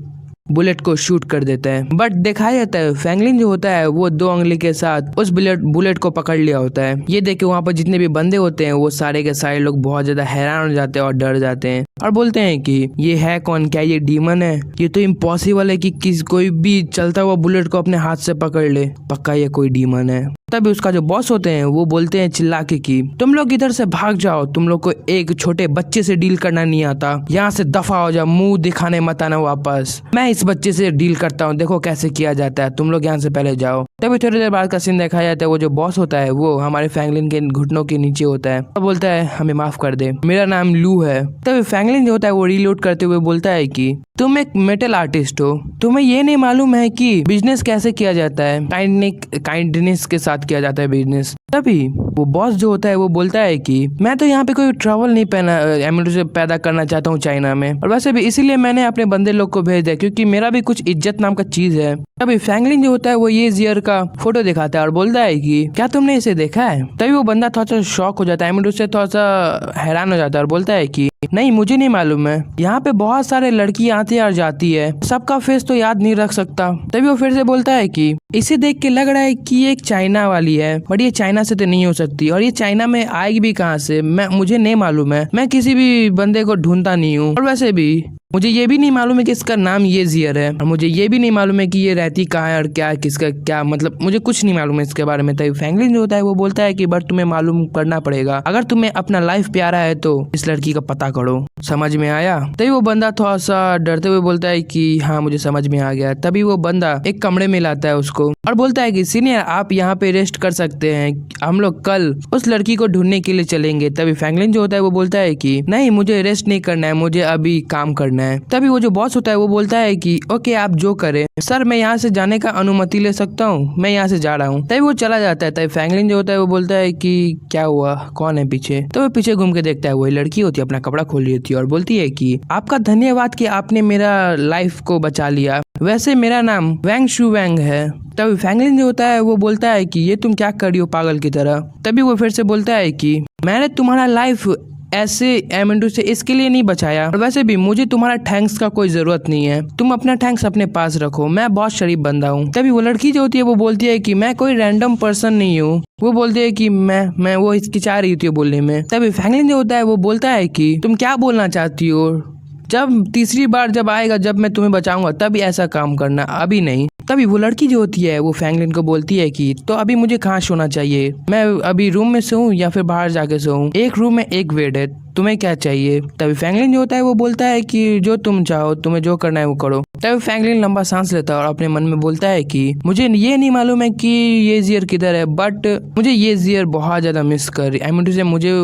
बुलेट को शूट कर देता है, बट दिखाया जाता है फ्रैंकलिन जो होता है वो 2 उंगली के साथ उस बुलेट को पकड़ लिया होता है। ये देख के वहाँ पर जितने भी बंदे होते हैं वो सारे के सारे लोग बहुत ज्यादा हैरान हो जाते हैं और डर जाते हैं और बोलते हैं कि ये है कौन, क्या ये डीमन है, ये तो इम्पॉसिबल है कि कोई भी चलता हुआ बुलेट को अपने हाथ से पकड़ ले, पक्का ये कोई डीमन है। तभी उसका जो बॉस होते हैं वो बोलते हैं चिल्ला के कि तुम लोग इधर से भाग जाओ, तुम लोग को एक छोटे बच्चे से डील करना नहीं आता, यहाँ से दफा हो जाओ, मुंह दिखाने मत आना वापस, मैं इस बच्चे से डील करता हूँ, देखो कैसे किया जाता है, तुम लोग यहाँ से पहले जाओ। तभी थोड़ी देर बाद का सीन दिखाया जाता है, वो जो बॉस होता है वो हमारे फ्रैंकलिन के घुटनों के नीचे होता है और बोलता है हमें माफ कर दे, मेरा नाम लू है। तभी फ्रैंकलिन जो होता है वो रीलोड करते हुए बोलता है कि तुम एक मेटल आर्टिस्ट हो, तुम्हें ये नहीं मालूम है कि बिजनेस कैसे किया जाता है, काइंडनेस के साथ किया जाता है बिजनेस। तभी वो बॉस जो होता है वो बोलता है कि मैं तो यहाँ पे कोई ट्रबल नहीं एमिडो से पैदा करना चाहता हूँ चाइना में, और वैसे भी इसीलिए मैंने अपने बंदे लोग को भेज दिया क्योंकि मेरा भी कुछ इज्जत नाम का चीज है। तभी फ्रैंकलिन जो होता है वो ये जियर का फोटो दिखाता है और बोलता है कि क्या तुमने इसे देखा है। तभी वो बंदा थोड़ा सा शॉक हो जाता है, एमिडो से थोड़ा सा हैरान हो जाता है और बोलता है कि नहीं, मुझे नहीं मालूम है, यहाँ पे बहुत सारे लड़की आती और जाती है, सबका फेस तो याद नहीं रख सकता। तभी वो फिर से बोलता है कि इसे देख के लग रहा है कि ये एक चाइना वाली है, बट ये चाइना से तो नहीं हो सकती, और ये चाइना में आएगी भी कहाँ से, मुझे नहीं मालूम है, मैं किसी भी बंदे को ढूंढता नहीं हूँ, और वैसे भी मुझे ये भी नहीं मालूम है कि इसका नाम ये जियर है, और मुझे ये भी नहीं मालूम है कि ये रहती कहाँ है और क्या किसका क्या, मतलब मुझे कुछ नहीं मालूम है इसके बारे में। तभी फ्रैंकलिन जो होता है वो बोलता है कि बट तुम्हें मालूम करना पड़ेगा, अगर तुम्हें अपना लाइफ प्यारा है तो इस लड़की का पता करो, समझ में आया। तभी वो बंदा थोड़ा सा डरते हुए बोलता है कि हाँ मुझे समझ में आ गया। तभी वो बंदा एक कमरे में लाता है उसको और बोलता है कि सीनियर आप यहाँ पे रेस्ट कर सकते हैं, हम लोग कल उस लड़की को ढूंढने के लिए चलेंगे। तभी फ्रैंकलिन जो होता है वो बोलता है कि नहीं, मुझे रेस्ट नहीं करना है, मुझे अभी काम करना है। तभी वो जो बॉस होता है वो बोलता है कि ओके आप जो करें, सर मैं यहाँ से जाने का अनुमति ले सकता हूँ, मैं यहाँ से जा रहा हूँ। तभी वो चला जाता है। तभी फ्रैंकलिन जो होता है वो बोलता है कि क्या हुआ, कौन है पीछे। तो वो पीछे घूम के देखता है, वही लड़की होती है, अपना कपड़ा खोल रही होती है और बोलती है कि आपका धन्यवाद कि आपने मेरा लाइफ को बचा लिया, वैसे मेरा नाम वैंग शू वैंग है। तभी फ्रैंकलिन जो होता है वो बोलता है कि ये तुम क्या कर रही हो पागल की तरह। तभी वो फिर से बोलता है कि मैंने तुम्हारा लाइफ ऐसे एमेंडू से इसके लिए नहीं बचाया, और वैसे भी मुझे तुम्हारा थैंक्स का कोई जरूरत नहीं है, तुम अपना थैंक्स अपने पास रखो, मैं बहुत शरीफ बंदा हूँ। तभी वो लड़की जो होती है वो बोलती है कि मैं कोई रैंडम पर्सन नहीं हूँ, वो बोलती है कि मैं वो हिचकिचा रही थी बोलने में। तभी फ्रैंकलिन जो होता है वो बोलता है कि तुम क्या बोलना चाहती हो, जब तीसरी बार जब आएगा जब मैं तुम्हें बचाऊंगा तभी ऐसा काम करना, अभी नहीं। तभी वो लड़की जो होती है वो फ्रैंकलिन को बोलती है कि तो अभी मुझे कहाँ सोना चाहिए, मैं अभी रूम में सोऊं या फिर बाहर जाके सोऊं, एक रूम में एक बेड है, तुम्हें क्या चाहिए। तभी फ्रैंकलिन जो होता है वो बोलता है कि जो तुम चाहो, तुम्हें जो करना है वो करो। तभी फ्रैंकलिन लंबा सांस लेता है और अपने मन में बोलता है कि मुझे ये नहीं मालूम है कि ये जियर किधर है, बट मुझे ये जियर बहुत ज्यादा मिस कर रही है, मुझे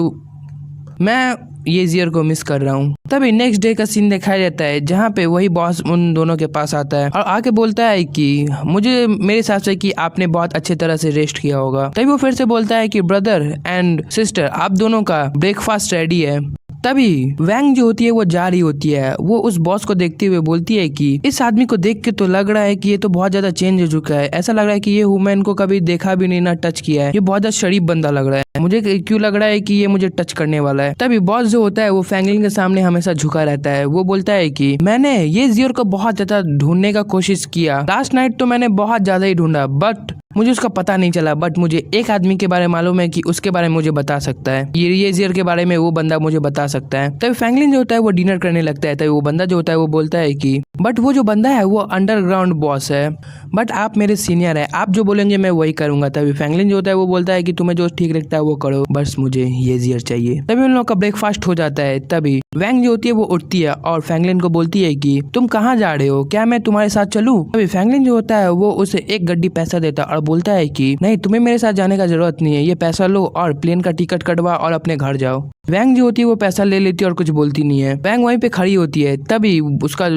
मैं ये जियर को मिस कर रहा हूँ। तभी नेक्स्ट डे का सीन दिखाया जाता है जहाँ पे वही बॉस उन दोनों के पास आता है और आके बोलता है कि मुझे मेरे हिसाब से कि आपने बहुत अच्छे तरह से रेस्ट किया होगा। तभी वो फिर से बोलता है कि ब्रदर एंड सिस्टर आप दोनों का ब्रेकफास्ट रेडी है। तभी वैंग जो होती है वो जा रही होती है, वो उस बॉस को देखते हुए बोलती है कि इस आदमी को देख के तो लग रहा है कि ये तो बहुत ज्यादा चेंज हो चुका है, ऐसा लग रहा है कि ये ह्यूमन को कभी देखा भी नहीं ना टच किया है, ये बहुत ज्यादा शरीफ बंदा लग रहा है, मुझे क्यों लग रहा है कि ये मुझे टच करने वाला है। तभी बॉस जो होता है वो फैंगलिन के सामने हमेशा झुका रहता है। वो बोलता है कि मैंने ये जियर को बहुत ज्यादा ढूंढने का कोशिश किया, लास्ट नाइट तो मैंने बहुत ज्यादा ही ढूंढा बट मुझे उसका पता नहीं चला, बट मुझे एक आदमी के बारे में मालूम है कि उसके बारे में मुझे बता सकता है, ये जियर के बारे में वो बंदा मुझे बता सकता है। तभी फैंगलिन जो होता है वो डिनर करने लगता है। तभी वो बंदा जो होता है वो बोलता है कि बट वो जो बंदा है वो अंडरग्राउंड बॉस है, बट आप मेरे सीनियर है, आप जो बोलेंगे मैं वही करूंगा। तभी फैंगलिन जो होता है वो बोलता है कि तुम्हें जो ठीक लगता है वो करो, बस मुझे ये जियर चाहिए। तभी उन लोगों का ब्रेकफास्ट हो जाता है। तभी वैंग जो होती है वो उठती है और फैंगलिन को बोलती है कि तुम कहाँ जा रहे हो, क्या मैं तुम्हारे साथ चलूं? तभी फैंगलिन जो होता है वो उसे एक गड्डी पैसा देता है और बोलता है कि नहीं, तुम्हें मेरे साथ जाने का जरूरत नहीं है, ये पैसा लो और प्लेन का टिकट कटवा और अपने घर जाओ। वैंग जो होती है वो पैसा ले लेती है और कुछ बोलती नहीं है। वैंग वहीं पे खड़ी होती है। तभी उसका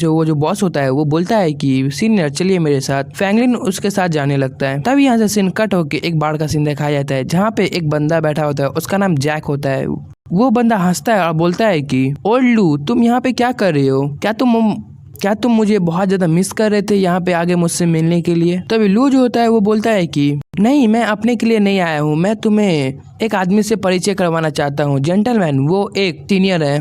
वो जो बॉस होता है वो बोलता है कि सीनियर चलिए मेरे साथ। फैंगलिन उसके साथ जाने लगता है। तभी यहाँ से सीन कट होके एक बाढ़ का सीन दिखाया जाता है जहाँ पे एक बंदा बैठा होता है, उसका नाम जैक होता है। वो बंदा हंसता है और बोलता है कि ओल्ड लू तुम यहाँ पे क्या कर रहे हो, क्या तुम मुझे बहुत ज्यादा मिस कर रहे थे यहाँ पे आगे मुझसे मिलने के लिए? तभी लू जो होता है वो बोलता है कि नहीं, मैं अपने के लिए नहीं आया हूँ, मैं तुम्हें एक आदमी से परिचय करवाना चाहता हूँ। जेंटलमैन, वो एक सीनियर है,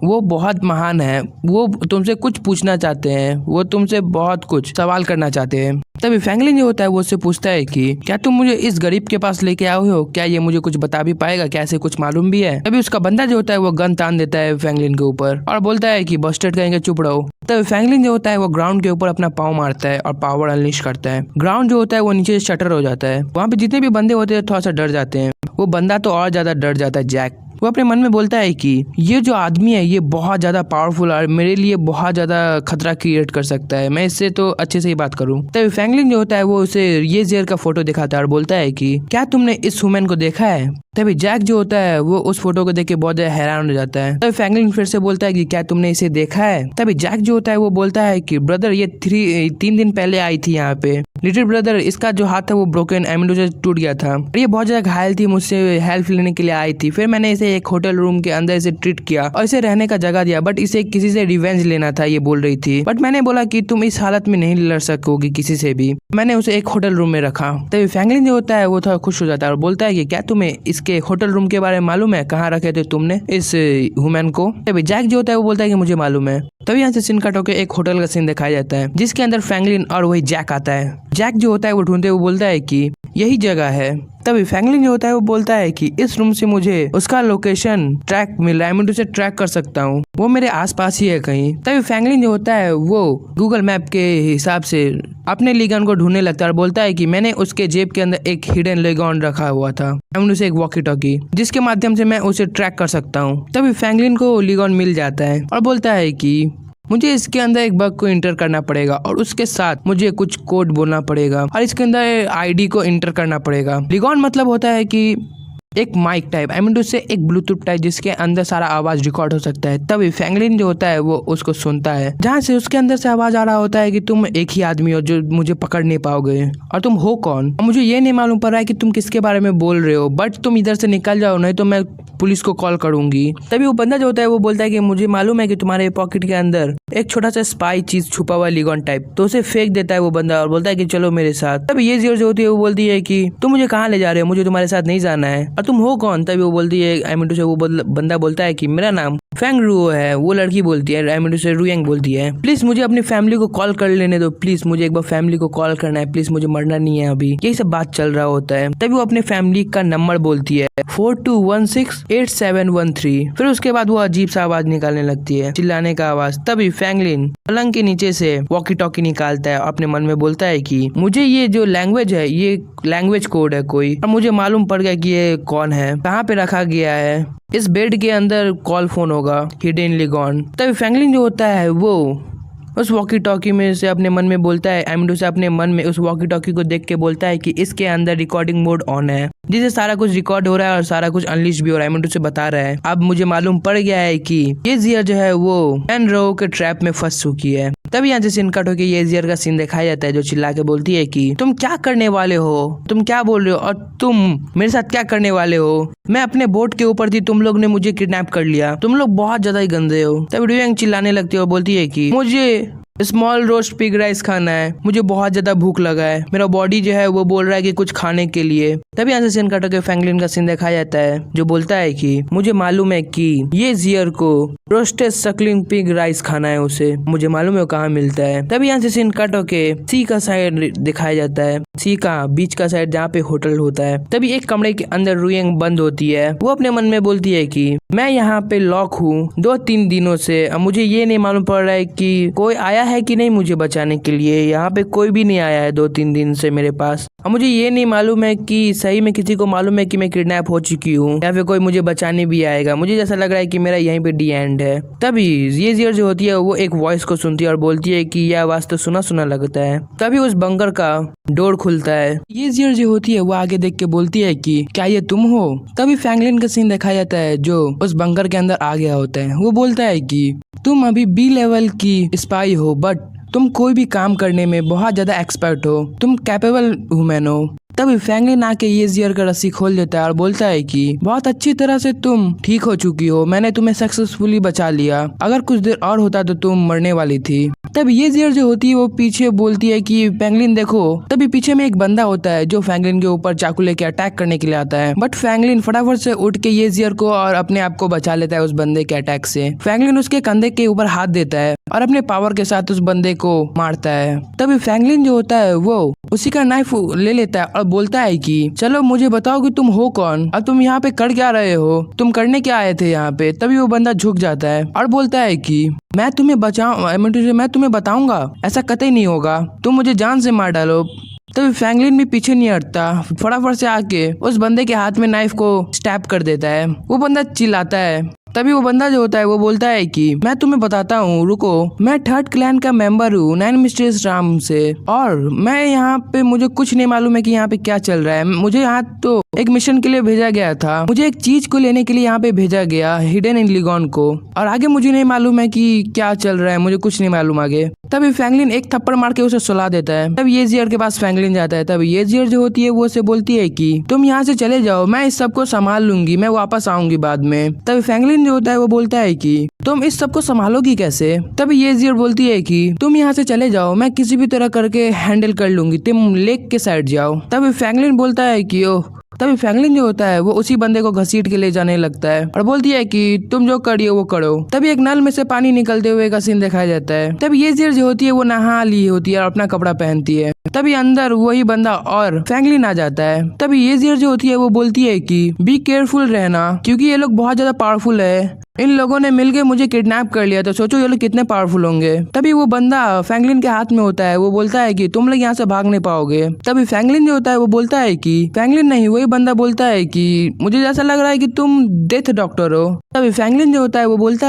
वो बहुत महान है, वो तुमसे कुछ पूछना चाहते हैं, वो तुमसे बहुत कुछ सवाल करना चाहते हैं। तभी फैंगलिन जो होता है वो उससे पूछता है कि क्या तुम मुझे इस गरीब के पास लेके आए हो, क्या ये मुझे कुछ बता भी पाएगा, क्या ऐसे कुछ मालूम भी है? तभी उसका बंदा जो होता है वो गन तान देता है फैंगलिन के ऊपर और बोलता है कि बस्टर्ड कहेंगे चुप रहो। तभी फैंगलिन जो होता है वो ग्राउंड के ऊपर अपना पाँव मारता है और पावर अनलिश करता है। ग्राउंड जो होता है वो नीचे से शटर हो जाता है। वहाँ पे जितने भी बंदे होते हैं थोड़ा सा डर जाते हैं। वो बंदा तो और ज्यादा डर जाता है, जैक। वो अपने मन में बोलता है कि ये जो आदमी है ये बहुत ज्यादा पावरफुल और मेरे लिए बहुत ज्यादा खतरा क्रिएट कर सकता है, मैं इससे तो अच्छे से ही बात करूं। तभी फैंगलिन जो होता है वो उसे ये जियर का फोटो दिखाता है और बोलता है कि क्या तुमने इस ह्यूमन को देखा है? तभी जैक जो होता है वो उस फोटो को देख के बहुत ज्यादा हैरान हो जाता है। तभी फैंगलिन फिर से बोलता है कि क्या तुमने इसे देखा है? तभी जैक जो होता है वो बोलता है कि ब्रदर ये 3 दिन पहले आई थी यहाँ पे, लिटिल ब्रदर, इसका जो हाथ था वो ब्रोकन एमिडो टूट गया था और ये बहुत ज्यादा घायल थी, मुझसे हेल्प लेने के लिए आई थी। फिर मैंने इसे एक होटल रूम के अंदर इसे ट्रीट किया और इसे रहने का जगह दिया, बट इसे किसी से रिवेंज लेना था ये बोल रही थी, बट मैंने बोला कि तुम इस हालत में नहीं लड़ सकोगी किसी से भी, मैंने उसे एक होटल रूम में रखा। तभी फैंगलिन जो होता है वो थोड़ा खुश हो जाता है और बोलता है कि क्या तुम्हें इसके होटल रूम के बारे में मालूम है, कहाँ रखे थे तुमने इस ह्यूमन को? तभी जैक जो होता है वो बोलता है कि मुझे मालूम है। तभी यहाँ से सीन कट होकर एक होटल का सीन दिखाया जाता है जिसके अंदर फैंगलिन और वही जैक आता है। जैक जो होता है वो ढूंढते हुए बोलता है कि यही जगह है। तभी फैंगलिन जो होता है वो बोलता है कि इस रूम से मुझे उसका लोकेशन ट्रैक मिल रहा है, मैं उसे ट्रैक कर सकता हूँ, वो मेरे आसपास ही है कहीं। तभी फैंगलिन जो होता है वो गूगल मैप के हिसाब से अपने लीगन को ढूंढने लगता है और बोलता है कि मैंने उसके जेब के अंदर एक हिडन लेगॉन रखा हुआ था, उसे एक वॉकी टॉकी, जिसके माध्यम से मैं उसे ट्रैक कर सकता हूँ। तभी फैंगलिन को लीगॉन मिल जाता है और बोलता है कि मुझे इसके अंदर एक बग को इंटर करना पड़ेगा और उसके साथ मुझे कुछ कोड बोलना पड़ेगा और इसके अंदर आईडी को इंटर करना पड़ेगा। लिगॉन मतलब होता है कि एक माइक टाइप, से एक ब्लूटूथ टाइप जिसके अंदर सारा आवाज रिकॉर्ड हो सकता है। तभी फैंगलिन जो होता है वो उसको सुनता है जहाँ से उसके अंदर से आवाज आ रहा होता है कि तुम एक ही आदमी हो जो मुझे पकड़ नहीं पाओगे और तुम हो कौन, और मुझे ये नहीं मालूम पड़ रहा है कि तुम किसके बारे में बोल रहे हो, बट तुम इधर से निकल जाओ नहीं तो मैं पुलिस को कॉल करूंगी। तभी वो बंदा जो होता है वो बोलता है कि मुझे मालूम है कि तुम्हारे पॉकेट के अंदर एक छोटा सा स्पाई चीज छुपा हुआ लिगॉन टाइप, तो उसे फेंक देता है वो बंदा और बोलता है कि चलो मेरे साथ। तभी ये जियर जो होती है वो बोलती है कि तुम मुझे कहाँ ले जा रहे हो, मुझे तुम्हारे साथ नहीं जाना है, और तुम हो कौन? तभी वो बोलती है एमिडो से, वो बंदा बोलता है कि मेरा नाम फैंग रुओ है। वो लड़की बोलती है एमिडो से रुयंग बोलती है, प्लीज मुझे अपनी फैमिली को कॉल कर लेने दो, प्लीज मुझे एक बार फैमिली को कॉल करना है, प्लीज मुझे मरना नहीं है अभी। यही सब बात चल रहा होता है। तभी वो अपने फैमिली का नंबर बोलती है 42168713। फिर उसके बाद वो अजीब सा आवाज निकालने लगती है, चिल्लाने का आवाज। तभी फैंगलिन पलंग के नीचे से वॉकी टॉकी निकालता है और अपने मन में बोलता है कि मुझे ये जो लैंग्वेज है ये लैंग्वेज कोड है कोई, और मुझे मालूम पड़ गया कि ये कौन है, कहाँ पे रखा गया है, इस बेड के अंदर कॉल फोन होगा, हिडन लिगॉन। तभी फैंगलिन जो होता है वो उस वॉकी टॉकी में से अपने मन में बोलता है, एमिडो से अपने मन में उस वॉकी टॉकी को देख के बोलता है कि इसके अंदर रिकॉर्डिंग मोड ऑन है, जिससे सारा कुछ रिकॉर्ड हो रहा है और सारा कुछ अनलिश भी हो रहा है। एमिडो से बता रहा है, अब मुझे मालूम पड़ गया है कि ये जियर जो है वो एनरो के ट्रैप में फंस चुकी है। तभी यहाँ से सीन कट होकर ये जियर का सीन दिखाया जाता है, जो चिल्ला के बोलती है कि तुम क्या करने वाले हो, तुम क्या बोल रहे हो और तुम मेरे साथ क्या करने वाले हो, मैं अपने बोट के ऊपर थी, तुम लोग ने मुझे किडनैप कर लिया, तुम लोग बहुत ज्यादा ही गंदे हो। तभी डुयांग चिल्लाने लगती है और बोलती है कि मुझे स्मॉल रोस्ट पिग राइस खाना है, मुझे बहुत ज्यादा भूख लगा है, मेरा बॉडी जो है वो बोल रहा है कि कुछ खाने के लिए। तभी यहाँ से सीन कट के फैंगलिन का सीन दिखाया जाता है, जो बोलता है कि मुझे मालूम है कि ये जियर को रोस्टेड सकलिंग पिग राइस खाना है, उसे मुझे मालूम है वो कहाँ मिलता है। तभी यहाँ से सीन कट होके सी का साइड दिखाया जाता है, सी का बीच का साइड जहाँ पे होटल होता है। तभी एक कमरे के अंदर डुयांग बंद होती है, वो अपने मन में बोलती है कि मैं यहाँ पे लॉक हूँ 2-3 दिनों से, अब मुझे ये नहीं मालूम पड़ रहा है कि कोई आया है कि नहीं मुझे बचाने के लिए, यहाँ पे कोई भी नहीं आया है 2-3 दिन से मेरे पास। अब मुझे ये नहीं मालूम है कि सही में किसी को मालूम है कि मैं किडनैप हो चुकी हूँ या फिर कोई मुझे बचाने भी आएगा, मुझे जैसा लग रहा है कि मेरा यहीं पे डी एंड है। तभी ये जियर जो होती है वो एक वॉइस को सुनती है और बोलती है कि यह आवाज तो सुना सुना लगता है। तभी उस बंकर का डोर खुलता है, ये जियर जो होती है वो आगे देख के बोलती है कि क्या ये तुम हो। तभी फैंगलिन का सीन दिखाया जाता है, जो उस बंकर के अंदर आ गया होता है, वो बोलता है कि तुम अभी बी लेवल की स्पाई हो, बट तुम कोई भी काम करने में बहुत ज्यादा एक्सपर्ट हो, तुम कैपेबल वुमेन हो। तभी फैंगलिन आके ये जियर का रस्सी खोल देता है और बोलता है कि बहुत अच्छी तरह से तुम ठीक हो चुकी हो, मैंने तुम्हें सक्सेसफुली बचा लिया, अगर कुछ देर और होता तो तुम मरने वाली थी। तब ये जियर जो होती है वो पीछे बोलती है कि फैंगलिन देखो। तभी पीछे में एक बंदा होता है जो फैंगलिन के ऊपर चाकू लेके अटैक करने के लिए आता है, बट फैंगलिन फटाफट से उठ के ये जियर को और अपने आप को बचा लेता है उस बंदे के अटैक से। फैंगलिन उसके कंधे के ऊपर हाथ देता है और अपने पावर के साथ उस बंदे को मारता है। तभी फैंगलिन जो होता है वो उसी का नाइफ ले लेता है और बोलता है कि चलो मुझे बताओ कि तुम हो कौन और तुम यहाँ पे कर क्या रहे हो, तुम करने क्या आए थे यहाँ पे। तभी वो बंदा झुक जाता है और बोलता है कि मैं तुम्हें मैं तुम्हें बताऊंगा, ऐसा कतई नहीं होगा, तुम मुझे जान से मार डालो। तभी फैंगलिन भी पीछे नहीं हटता, फटाफट से आके उस बंदे के हाथ में नाइफ को स्टैब कर देता है। वो बंदा चिल्लाता है। तभी वो बंदा जो होता है वो बोलता है कि मैं तुम्हें बताता हूँ, रुको, मैं थर्ड क्लैन का मेंबर हूँ 9 मिस्टीरियस राम से, और मैं यहाँ पे मुझे कुछ नहीं मालूम है कि यहाँ पे क्या चल रहा है। मुझे यहाँ तो एक मिशन के लिए भेजा गया था, मुझे एक चीज को लेने के लिए यहाँ पे भेजा गया, हिडन इन लिगॉन को, और आगे मुझे नहीं मालूम है कि क्या चल रहा है, मुझे कुछ नहीं मालूम आगे। तभी फैंगलिन एक थप्पड़ मार के उसे सुला देता है। तब ये जियर के पास फैंगलिन जाता है। तब ये जियर जो होती है वो उसे बोलती है कि तुम यहाँ से चले जाओ, मैं इस सबको संभाल लूंगी, मैं वापस आऊंगी बाद में। तभी फैंगलिन जो होता है वो बोलता है कि तुम इस सबको संभालोगी कैसे। तभी ये जियर बोलती है कि तुम यहाँ से चले जाओ, मैं किसी भी तरह करके हैंडल कर लूंगी, तुम लेक के साइड जाओ। तभी फैंगलिन बोलता है कि ओह। तभी फैंगलिन जो होता है वो उसी बंदे को घसीट के ले जाने लगता है और बोलती है कि तुम जो करियो वो करो। तभी एक नल में से पानी निकलते हुए का सीन दिखाया जाता है। तभी ये जियर जो होती है वो नहा ली होती है और अपना कपड़ा पहनती है। तभी अंदर वही बंदा और फैंगलिन आ जाता है। तभी ये जियर जो होती है वो बोलती है कि बी केयरफुल रहना, क्योंकि ये लोग बहुत ज्यादा पावरफुल है, इन लोगों ने मिलके मुझे किडनैप कर लिया, तो सोचो ये लोग कितने पावरफुल होंगे। तभी वो बंदा फैंगलिन के हाथ में होता है, वो बोलता है कि तुम लोग यहाँ से भाग नहीं पाओगे। तभी फैंगलिन जो होता है वो बोलता है कि फैंगलिन नहीं, वही बंदा बोलता है कि मुझे जैसा लग रहा है कि तुम डेथ डॉक्टर हो। तभी फैंगलिन जो होता है वो बोलता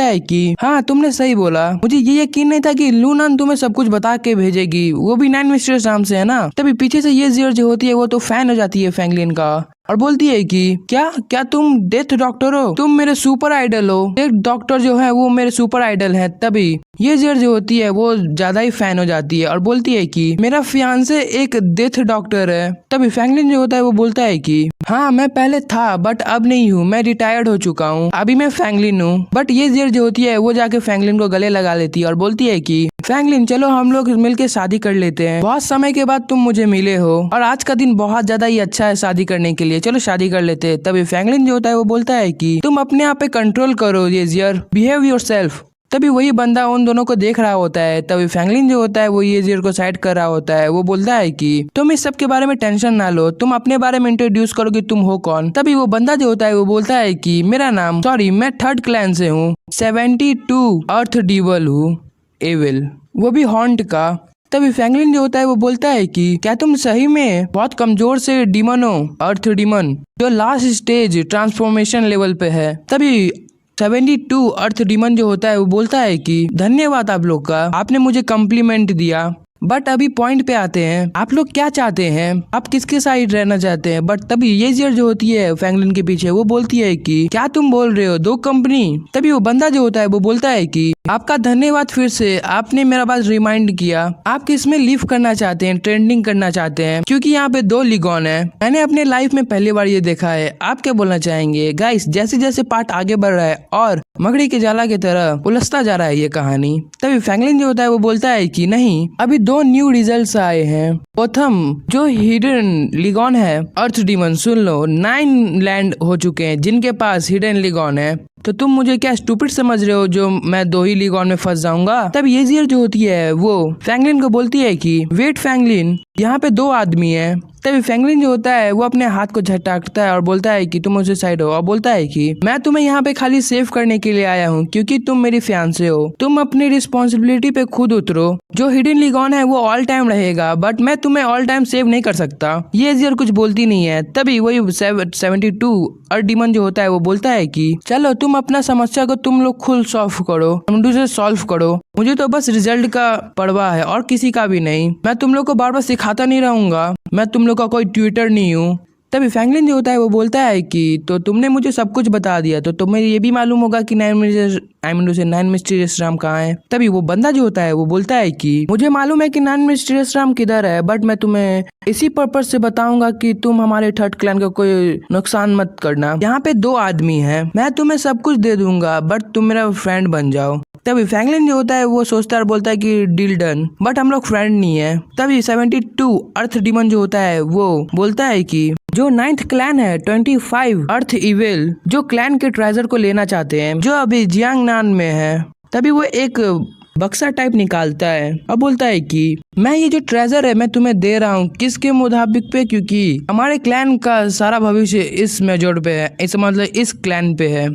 है कि हाँ तुमने सही बोला, मुझे ये यकीन नहीं था कि लूनान तुम्हें सब कुछ बता के भेजेगी, वो भी 9 मिस्टीरियस राम से, है ना। तभी पीछे से ये जियर जो होती है वो तो फैन हो जाती है फैंगलिन का और बोलती है कि क्या तुम डेथ डॉक्टर हो, तुम मेरे सुपर आइडल हो, डेथ डॉक्टर जो है वो मेरे सुपर आइडल है। तभी ये जियर जो होती है वो ज्यादा ही फैन हो जाती है और बोलती है कि मेरा फियांसे एक डेथ डॉक्टर है। तभी फैंगलिन जो होता है वो बोलता है कि हाँ मैं पहले था बट अब नहीं हूँ, मैं रिटायर्ड हो चुका हूँ, अभी मैं फैंगलिन हूँ। बट ये जियर जो होती है वो जाके फैंगलिन को गले लगा लेती है और बोलती है कि फैंगलिन चलो हम लोग मिलके शादी कर लेते हैं, बहुत समय के बाद तुम मुझे मिले हो और आज का दिन बहुत ज्यादा ही अच्छा है शादी करने के लिए, चलो शादी कर लेते हैं। तभी फैंगलिन जो होता है वो बोलता है कि तुम अपने आप पे कंट्रोल करो ये जियर, बिहेव योरसेल्फ। तभी वही बंदा उन दोनों को देख रहा होता है। तभी फैंगलिन जो होता है वो ये जियर को साइड कर रहा होता है, वो बोलता है कि तुम इस सब के बारे में टेंशन ना लो, तुम अपने बारे में इंट्रोड्यूस करो कि तुम हो कौन। तभी वो बंदा जो होता है वो बोलता है कि मेरा नाम मैं थर्ड क्लैन से हूँ, 72 अर्थ डीवल हूँ, एविल, वो भी हॉन्ट का। तभी फैंगलिन जो होता है वो बोलता है कि क्या तुम सही में बहुत कमजोर से डीमन हो, अर्थ डीमन, जो लास्ट स्टेज ट्रांसफॉर्मेशन लेवल पे है। तभी 72 अर्थ डीमन जो होता है वो बोलता है कि धन्यवाद आप लोग का, आपने मुझे कम्प्लीमेंट दिया। बट अभी पॉइंट पे आते हैं, आप लोग क्या चाहते हैं, आप किसके साइड रहना चाहते हैं। बट तभी येजियर जो होती है फैंगलिन के पीछे, वो बोलती है कि क्या तुम बोल रहे हो, 2 कंपनी। तभी वो बंदा जो होता है वो बोलता है कि आपका धन्यवाद, फिर से आपने मेरा बात रिमाइंड किया। आप किसमें लीव करना चाहते हैं, ट्रेंडिंग करना चाहते हैं, क्योंकि यहाँ पे 2 लिगॉन है। मैंने अपने लाइफ में पहली बार ये देखा है। आप क्या बोलना चाहेंगे गाइस। जैसे जैसे पार्ट आगे बढ़ रहा है और मकड़ी के जाला की तरह उलझता जा रहा है ये कहानी। तभी फैंगलिन जो होता है वो बोलता है कि नहीं, अभी 2 न्यू रिजल्ट्स आए हैं। प्रथम जो हिडन लिगॉन है अर्थ डीमन, सुन लो 9 लैंड हो चुके हैं जिनके पास हिडन लिगॉन है। तो तुम मुझे क्या स्टूपिड समझ रहे हो जो मैं 2 ही लिगॉन में फंस जाऊंगा। तब येजियर जो होती है वो फैंगलिन को बोलती है कि वेट फैंगलिन, यहाँ पे 2 आदमी हैं। तभी फैंगलिन जो होता है वो अपने हाथ को झटकता है और बोलता है कि तुम मुझसे साइड हो, और बोलता है कि मैं तुम्हें यहाँ पे खाली सेव करने के लिए आया हूँ क्योंकि तुम मेरी फियांसे हो। तुम अपनी रिस्पॉन्सिबिलिटी पे खुद उतरो। जो हिडन लिगॉन है वो ऑल टाइम रहेगा, बट मैं तुम्हें ऑल टाइम सेव नहीं कर सकता। येजियर कुछ बोलती नहीं है। तभी वही 72 और डीमन जो होता है वो बोलता है कि चलो तुम अपना समस्या को तुम लोग खुद सॉल्व करो, मुझे सॉल्व करो, मुझे तो बस रिजल्ट का परवाह है और किसी का भी नहीं। मैं तुम लोग को बार बार सिखाता नहीं रहूंगा, मैं तुम लोग का कोई ट्विटर नहीं हूँ। तभी फैंगलिन जो होता है वो बोलता है कि तो तुमने मुझे सब कुछ बता दिया, तो तुम्हें ये भी मालूम होगा कि 9 मिस्टीरियस राम कहाँ है। तभी वो बंदा जो होता है वो बोलता है कि मुझे मालूम है कि 9 मिस्टीरियस राम किधर है, बट मैं तुम्हें इसी पर्पज से बताऊंगा कि तुम हमारे थर्ड क्लैन को कोई नुकसान मत करना। यहाँ पे 2 आदमी हैं, मैं तुम्हें सब कुछ दे दूंगा, बट तुम मेरा फ्रेंड बन जाओ। तभी फैंगलिन जो होता है वो सोचता है और बोलता है कि डील डन, बट हम लोग फ्रेंड नहीं है। तभी 72 अर्थ डीमन जो होता है वो बोलता है कि जो 9th क्लैन है 25 अर्थ इविल, जो क्लैन के ट्रेजर को लेना चाहते हैं, जो अभी जियांगनान में है। तभी वो एक बक्सा टाइप निकालता है और बोलता है कि मैं ये जो ट्रेजर है मैं तुम्हें दे रहा हूँ किसके मुताबिक पे, क्योंकि हमारे क्लैन का सारा भविष्य इस मेजोर पे है, इस मतलब इस क्लैन पे है,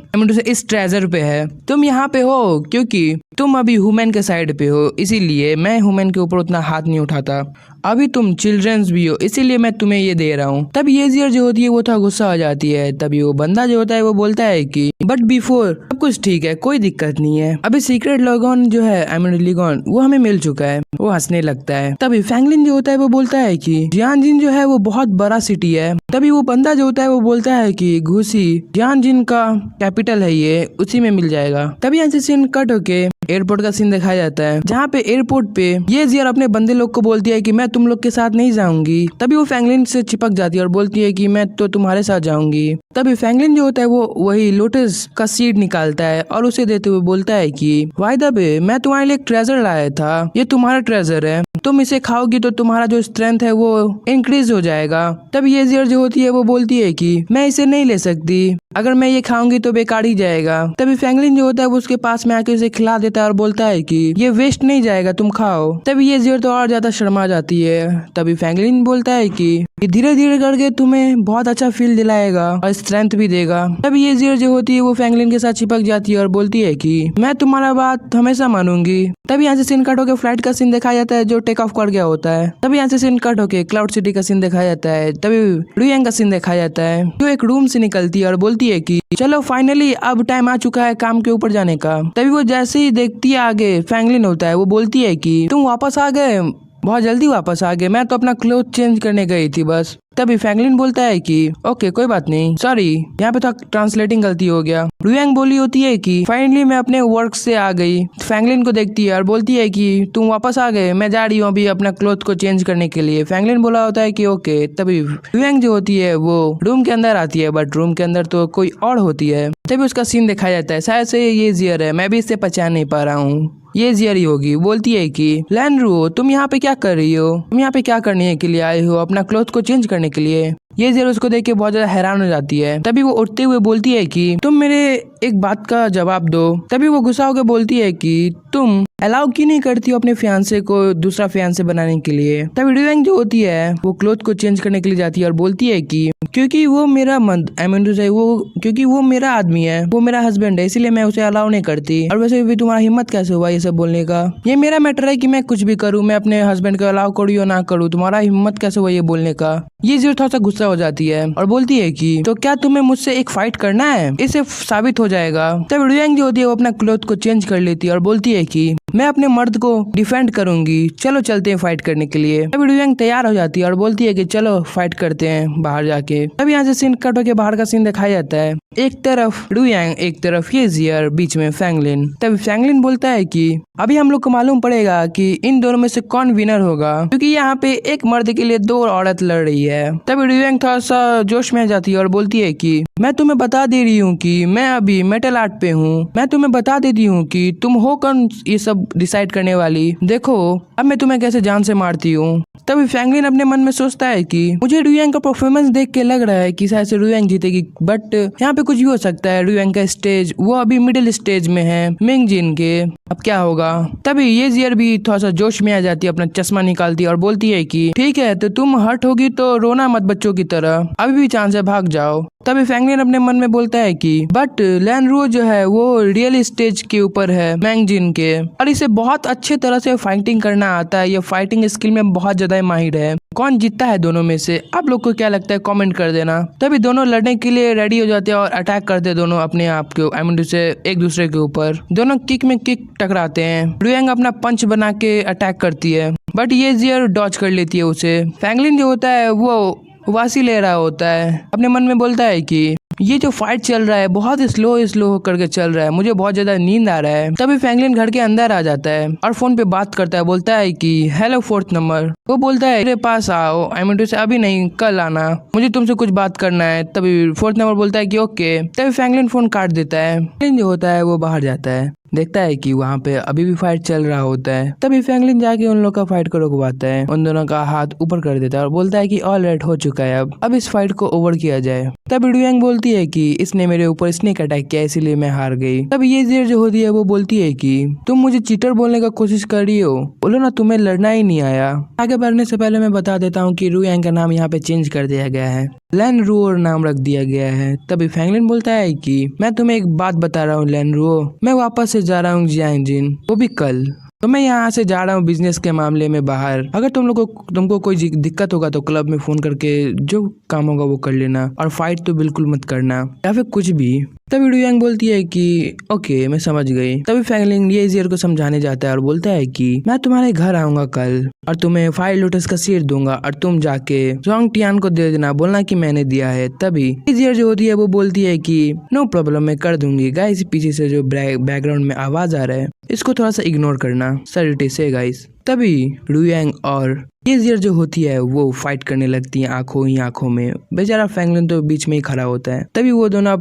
इस ट्रेजर पे है। तुम यहाँ पे हो क्योंकि तुम अभी ह्यूमन के साइड पे हो, इसीलिए मैं ह्यूमन के ऊपर उतना हाथ नहीं उठाता। अभी तुम चिल्ड्रंस भी हो, इसीलिए मैं तुम्हें ये दे रहा हूँ। तब येजियर जो होती है वो थोड़ा गुस्सा हो जाती है। तभी वो बंदा जो होता है वो बोलता है कि बट बिफोर सब कुछ ठीक है, कोई दिक्कत नहीं है, अभी सीक्रेट लिगॉन जो है लिगॉन वो हमें मिल चुका है। वो हंसने लगता है। तभी फैंगलिन जो होता है वो बोलता है कि जियानजिन जो है वो बहुत बड़ा सिटी है। तभी वो बंदा जो होता है वो बोलता है कि घुसी जियानजिन का कैपिटल है, ये उसी में मिल जाएगा। तभी यहाँ से सीन कट होके एयरपोर्ट का सीन दिखाया जाता है, जहाँ पे एयरपोर्ट पे ये जियर अपने बंदे लोग को बोलती है कि मैं तुम लोग के साथ नहीं जाऊंगी। तभी वो फैंगलिन से चिपक जाती है और बोलती है कि मैं तो तुम्हारे साथ जाऊंगी। तभी फैंगलिन जो होता है वो वही लोटस का सीड निकालता है और उसे देते हुए बोलता है कि वाई द वे मैं तुम्हारे लिए एक ट्रेजर लाया था, ये तुम्हारा ट्रेजर है, तुम इसे खाओगी तो तुम्हारा जो स्ट्रेंथ है वो इंक्रीज हो जाएगा। तब ये जियर जो होती है वो बोलती है कि मैं इसे नहीं ले सकती, अगर मैं ये खाऊंगी तो बेकार ही जाएगा। तभी फैंगलिन जो होता है वो उसके पास में आके उसे खिला देता है और बोलता है कि ये वेस्ट नहीं जाएगा, तुम खाओ। तभी ये जियर तो और ज्यादा शर्मा जाती है। तभी फैंगलिन बोलता है कि ये धीरे धीरे करके तुम्हें बहुत अच्छा फील दिलाएगा और स्ट्रेंथ भी देगा। तभी ये जियर जो होती है वो फैंगलिन के साथ चिपक जाती है और बोलती है कि मैं तुम्हारा बात हमेशा मानूंगी। तभी यहाँ से सीन कट होकर फ्लाइट का सीन दिखाया जाता है जो टेक ऑफ कर गया होता है। तभी यहाँ से सीन कट होके क्लाउड सिटी का सीन दिखाया जाता है। तभी लुयांग का सीन दिखाया जाता है जो एक रूम से निकलती है और बोलती है कि चलो फाइनली अब टाइम आ चुका है काम के ऊपर जाने का। तभी वो जैसे ही देखती है आगे फैंगलिन होता है वो बोलती है कि तुम वापस आ गए, बहुत जल्दी वापस आ गए, मैं तो अपना क्लोथ चेंज करने गई थी बस। तभी फैंगलिन बोलता है कि ओके कोई बात नहीं, सॉरी यहाँ पे तो ट्रांसलेटिंग गलती हो गया। लुयांग बोली होती है कि फाइनली मैं अपने वर्क से आ गई। फैंगलिन को देखती है और बोलती है कि तुम वापस आ गए, मैं जा रही हूँ अभी अपना क्लोथ को चेंज करने के लिए। फैंगलिन बोला होता है कि ओके। तभी लुयांग जो होती है वो रूम के अंदर आती है, बट रूम के अंदर तो कोई और होती है। तभी उसका सीन दिखाया जाता है, शायद से ये जियर है, मैं भी इससे पहचान नहीं पा रहा हूँ, ये जियरी होगी। बोलती है कि लैनरू तुम यहाँ पे क्या कर रही हो, तुम यहाँ पे क्या करने के लिए आए हो, अपना क्लोथ को चेंज करने के लिए। ये जियर उसको देख के बहुत ज्यादा हैरान हो जाती है। तभी वो उठते हुए बोलती है कि तुम मेरे एक बात का जवाब दो। तभी वो गुस्सा होकर बोलती है कि तुम अलाउ क्यों नहीं करती हो अपने फियांसे को दूसरा फियांसे बनाने के लिए। तभी लुयांग जो होती है वो क्लोथ को चेंज करने के लिए जाती है और बोलती है कि क्योंकि वो मेरा क्योंकि वो मेरा आदमी है, वो मेरा हस्बैंड है, इसीलिए मैं उसे अलाउ नहीं करती। और वैसे भी तुम्हारा हिम्मत कैसे हुआ ये सब बोलने का, ये मेरा मैटर है कि मैं कुछ भी करूँ, मैं अपने हस्बैंड को अलाउ करूँ या ना करूँ, तुम्हारा हिम्मत कैसे हुआ ये बोलने का। ये जो थोड़ा सा गुस्सा गुस्सा हो जाती है और बोलती है कि तो क्या तुम्हें मुझसे एक फाइट करना है, इससे साबित हो जाएगा। तब रुयांग जो होती है वो अपना क्लोथ को चेंज कर लेती है और बोलती है कि मैं अपने मर्द को डिफेंड करूंगी, चलो चलते हैं फाइट करने के लिए। तब रुयांग तैयार हो जाती है और बोलती है कि चलो फाइट करते हैं बाहर जाके। तब यहाँ से सीन कट होके बाहर का सीन दिखाया जाता है, एक तरफ रुयांग एक तरफ ये जियर, बीच में फैंगलिन। तब फैंगलिन बोलता है कि अभी हम लोग को मालूम पड़ेगा कि इन दोनों में से कौन विनर होगा, क्योंकि यहाँ पे एक मर्द के लिए दो औरत लड़ रही है। तब रुयांग थोड़ा सा जोश में आ जाती है और बोलती है कि मैं तुम्हें बता दे रही हूँ कि मैं अभी मेटल आर्ट पे हूँ, मैं तुम्हें बता देती हूँ कि तुम हो कौन ये सब डिसाइड करने वाली, देखो अब मैं तुम्हें कैसे जान से मारती हूँ। तभी फैंगलिन अपने मन में सोचता है कि मुझे रुयांग का परफॉर्मेंस देख के लग रहा है कि शायद से रुयांग जीतेगी, बट यहाँ पे कुछ भी हो सकता है। रुयांग का स्टेज वो अभी मिडिल स्टेज में है मिंगजिन के, अब क्या होगा। तभी ये जियर भी थोड़ा सा जोश में आ जाती है, अपना चश्मा निकालती है और बोलती है कि ठीक है तो तुम हर्ट होगी तो रोना मत बच्चों की तरह, अभी भी चांस है, भाग जाओ। तभी फैंगलिन अपने मन में बोलता है कि बट लैन रू जो है वो रियल स्टेज के ऊपर है मैंगजिन के, और इसे बहुत अच्छे तरह से फाइटिंग करना आता है, ये फाइटिंग स्किल में बहुत ज्यादा माहिर है। कौन जीतता है दोनों में से, आप लोग को क्या लगता है कमेंट कर देना। तभी दोनों लड़ने के लिए रेडी हो जाते हैं और अटैक करते हैं दोनों अपने आप के एमिंडू से एक दूसरे के ऊपर। दोनों किक में किक टकराते हैं, रुयांग अपना पंच बना के अटैक करती है बट ये जियर डॉज कर लेती है उसे। फैंगलिन जो होता है वो वासी ले रहा होता है, अपने मन में बोलता है कि ये जो फाइट चल रहा है बहुत स्लो करके चल रहा है, मुझे बहुत ज्यादा नींद आ रहा है। तभी फैंगलिन घर के अंदर आ जाता है और फोन पे बात करता है, बोलता है कि हेलो फोर्थ नंबर। वो बोलता है मेरे पास आओ, आई मीन टू से अभी नहीं कल आना, मुझे तुमसे कुछ बात करना है। तभी फोर्थ नंबर बोलता है कि ओके। तभी फैंगलिन फोन काट देता है। फैंगलिन जो होता है वो बाहर जाता है, देखता है कि वहाँ पे अभी भी फाइट चल रहा होता है। तभी फैंगलिन जाके उन लोग का फाइट को रुकवाता है, उन दोनों का हाथ ऊपर कर देता है और बोलता है कि ऑल राइट हो चुका है, अब इस फाइट को ओवर किया जाए। तब रुयांग बोलती है कि इसने मेरे ऊपर स्नेक अटैक किया इसीलिए मैं हार गई। तब ये जियर जो होती है वो बोलती है कि तुम मुझे चीटर बोलने का कोशिश कर रही हो, बोलो ना तुम्हें लड़ना ही नहीं आया। आगे बढ़ने से पहले मैं बता देता हूँ कि रुयांग का नाम यहाँ पे चेंज कर दिया गया है, लैन रूओ नाम रख दिया गया है। तभी फैंगलिन बोलता है कि मैं तुम्हें एक बात बता रहा हूँ लैन रूओ, मैं वापस से जा रहा हूँ जियांगजिन, वो भी कल। तो मैं यहाँ से जा रहा हूँ बिजनेस के मामले में बाहर, अगर तुमको कोई दिक्कत होगा तो क्लब में फोन करके जो काम होगा वो कर लेना, और फाइट तो बिल्कुल मत करना या फिर कुछ भी। तभी रुयांग बोलती है कि ओके मैं समझ गई। तभी फैंगलिन ये जियर को समझाने जाता है और बोलता है कि मैं तुम्हारे घर आऊंगा कल और तुम्हें फायर लोटस का सिर दूंगा और तुम जाके जोंग टियान को दे देना, बोलना कि मैंने दिया है। तभी जियर जो होती है वो बोलती है कि नो प्रॉब्लम मैं कर दूंगी। गाइस पीछे से जो बैकग्राउंड में आवाज आ रहा है इसको थोड़ा सा इग्नोर करना, सॉरी टू से गाइस। तभी रुयांग और ये जियर जो होती है वो फाइट करने लगती है आंखों ही आंखों में। बेचारा फैंगलिन तो बीच में ही खड़ा होता है। तभी वो दोनों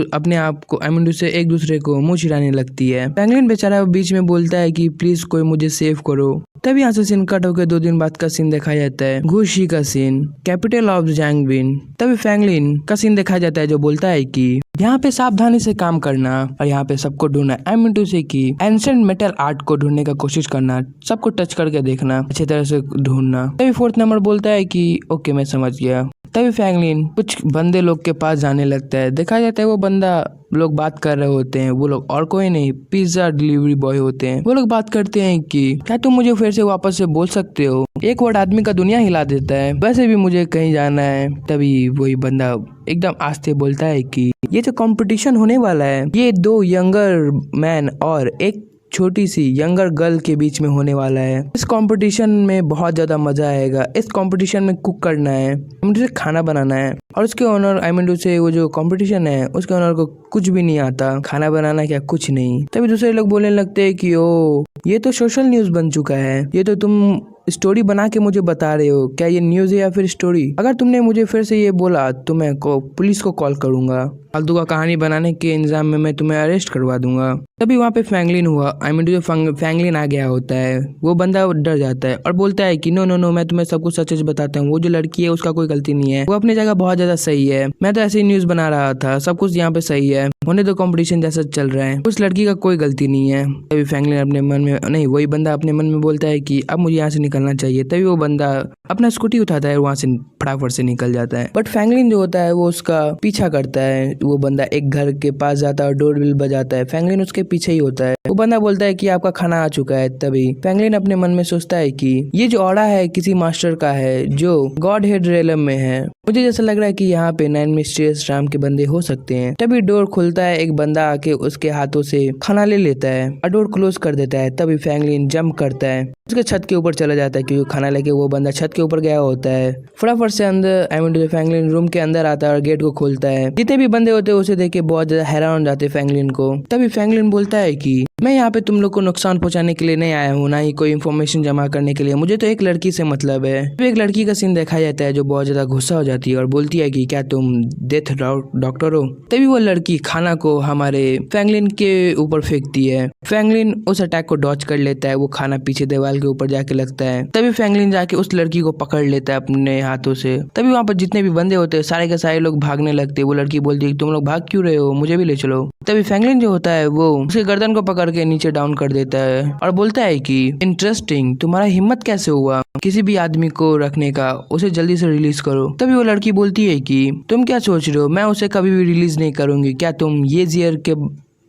अपने आप को एमिंडू से एक दूसरे को मुंह चिढ़ाने लगती है। फैंगलिन बेचारा बीच में बोलता है कि प्लीज कोई मुझे सेव करो। तभी यहाँ से सीन कट होकर 2 दिन बाद का सीन दिखाया जाता है, घुशी का सीन, कैपिटल ऑफ जैंगबिन। तभी फैंगलिन का सीन दिखाया जाता है जो बोलता है कि यहाँ पे सावधानी से काम करना और यहाँ पे सबको ढूंढना, आई मीन टू से कि एंशिएंट मेटल आर्ट को ढूंढने का कोशिश करना, सबको टच करके देखना, अच्छी तरह से ढूंढना। तभी फोर्थ नंबर बोलता है कि ओके मैं समझ गया। तभी फैंगलिन कुछ बंदे लोग के पास जाने लगता है, देखा जाता है वो बंदा लोग बात कर रहे होते हैं, वो लोग और कोई नहीं पिज्जा डिलीवरी बॉय होते हैं। वो लोग बात करते हैं कि क्या तुम मुझे फिर से वापस से बोल सकते हो, एक वर्ड आदमी का दुनिया हिला देता है, वैसे भी मुझे कहीं जाना है। तभी वही बंदा एकदम आस्ते बोलता है कि ये तो कंपटीशन होने वाला है, ये 2 यंगर मैन और एक छोटी सी यंगर गर्ल के बीच में होने वाला है। इस कंपटीशन में बहुत ज्यादा मजा आएगा। इस कंपटीशन में कुक करना है, मुझे खाना बनाना है, और उसके ओनर आई मीन टू से वो जो कंपटीशन है उसके ओनर को कुछ भी नहीं आता, खाना बनाना क्या कुछ नहीं। तभी दूसरे लोग बोलने लगते हैं कि ओ ये तो सोशल न्यूज बन चुका है, ये तो तुम स्टोरी बना के मुझे बता रहे हो, क्या ये न्यूज है या फिर स्टोरी? अगर तुमने मुझे फिर से ये बोला तो मैं पुलिस को कॉल करूंगा, फालतू का कहानी बनाने के इंतजाम में मैं तुम्हें अरेस्ट करवा दूंगा। तभी वहाँ पे फैंगलिन हुआ, आई मीन जो फैंगलिन आ गया होता है, वो बंदा डर जाता है और बोलता है कि नो नो नो मैं तुम्हें सब कुछ सच सच बताता हूँ, वो जो लड़की है उसका कोई गलती नहीं है, वो अपनी जगह बहुत ज्यादा सही है, मैं तो ऐसे ही न्यूज बना रहा था, सब कुछ यहाँ पे सही है, होने तो कंपटीशन जैसा चल रहा है, उस लड़की का कोई गलती नहीं है। तभी फ्रैंकलिन अपने मन में, नहीं वही बंदा अपने मन में बोलता है कि अब मुझे यहाँ से निकलना चाहिए। तभी वो बंदा अपना स्कूटी उठाता है और वहाँ से फटाफट से निकल जाता है। बट फ्रैंकलिन जो होता है वो उसका पीछा करता है। वो बंदा एक घर के पास जाता है और डोर बेल बजाता है, फ्रैंकलिन उसके पीछे ही होता है। वो बंदा बोलता है कि आपका खाना आ चुका है। तभी फ्रैंकलिन अपने मन में सोचता है कि ये जो ऑरा है किसी मास्टर का है जो गॉड हेड रेलम में है। मुझे जैसा लग रहा है कि यहाँ पे 9 मिस्टीरियस राम के बंदे हो सकते हैं। तभी डोर खुलता है, एक बंदा आके उसके हाथों से खाना ले लेता है और डोर क्लोज कर देता है। तभी फ्रैंकलिन जंप करता है, उसके छत के ऊपर चला जाता है क्योंकि खाना लेके वो बंदा छत के ऊपर गया होता है। फटाफट से अंदर फ्रैंकलिन रूम के अंदर आता है और गेट को खोलता है। जितने भी बंदे होते हैं उसे देख के बहुत ज्यादा हैरान हो जाते हैं फ्रैंकलिन को। तभी फ्रैंकलिन बोलता है कि मैं यहाँ पे तुम लोग को नुकसान पहुंचाने के लिए नहीं आया हूँ, ना ही कोई इन्फॉर्मेशन जमा करने के लिए, मुझे तो एक लड़की से मतलब है। तो एक लड़की का सीन दिखाया जाता है जो बहुत ज्यादा गुस्सा हो जाती है और बोलती है कि क्या तुम डेथ डॉक्टर हो। तभी वो लड़की खाना को हमारे फ्रैंकलिन के ऊपर फेंकती है। फ्रैंकलिन उस अटैक को डॉच कर लेता है, वो खाना पीछे दीवार के ऊपर जाके लगता है। तभी फ्रैंकलिन जाके उस लड़की को पकड़ लेता है अपने हाथों से। तभी वहाँ पर जितने भी बंदे होते हैं सारे के सारे लोग भागने लगते हैं। वो लड़की बोलती है तुम लोग भाग क्यों रहे हो, मुझे भी ले चलो। तभी फ्रैंकलिन जो होता है वो उसके गर्दन को पकड़ के नीचे डाउन कर देता है और बोलता है कि इंटरेस्टिंग, तुम्हारा हिम्मत कैसे हुआ किसी भी आदमी को रखने का, उसे जल्दी से रिलीज करो। तभी वो लड़की बोलती है कि तुम क्या सोच रहे हो, मैं उसे कभी भी रिलीज नहीं करूंगी, क्या तुम ये जियर के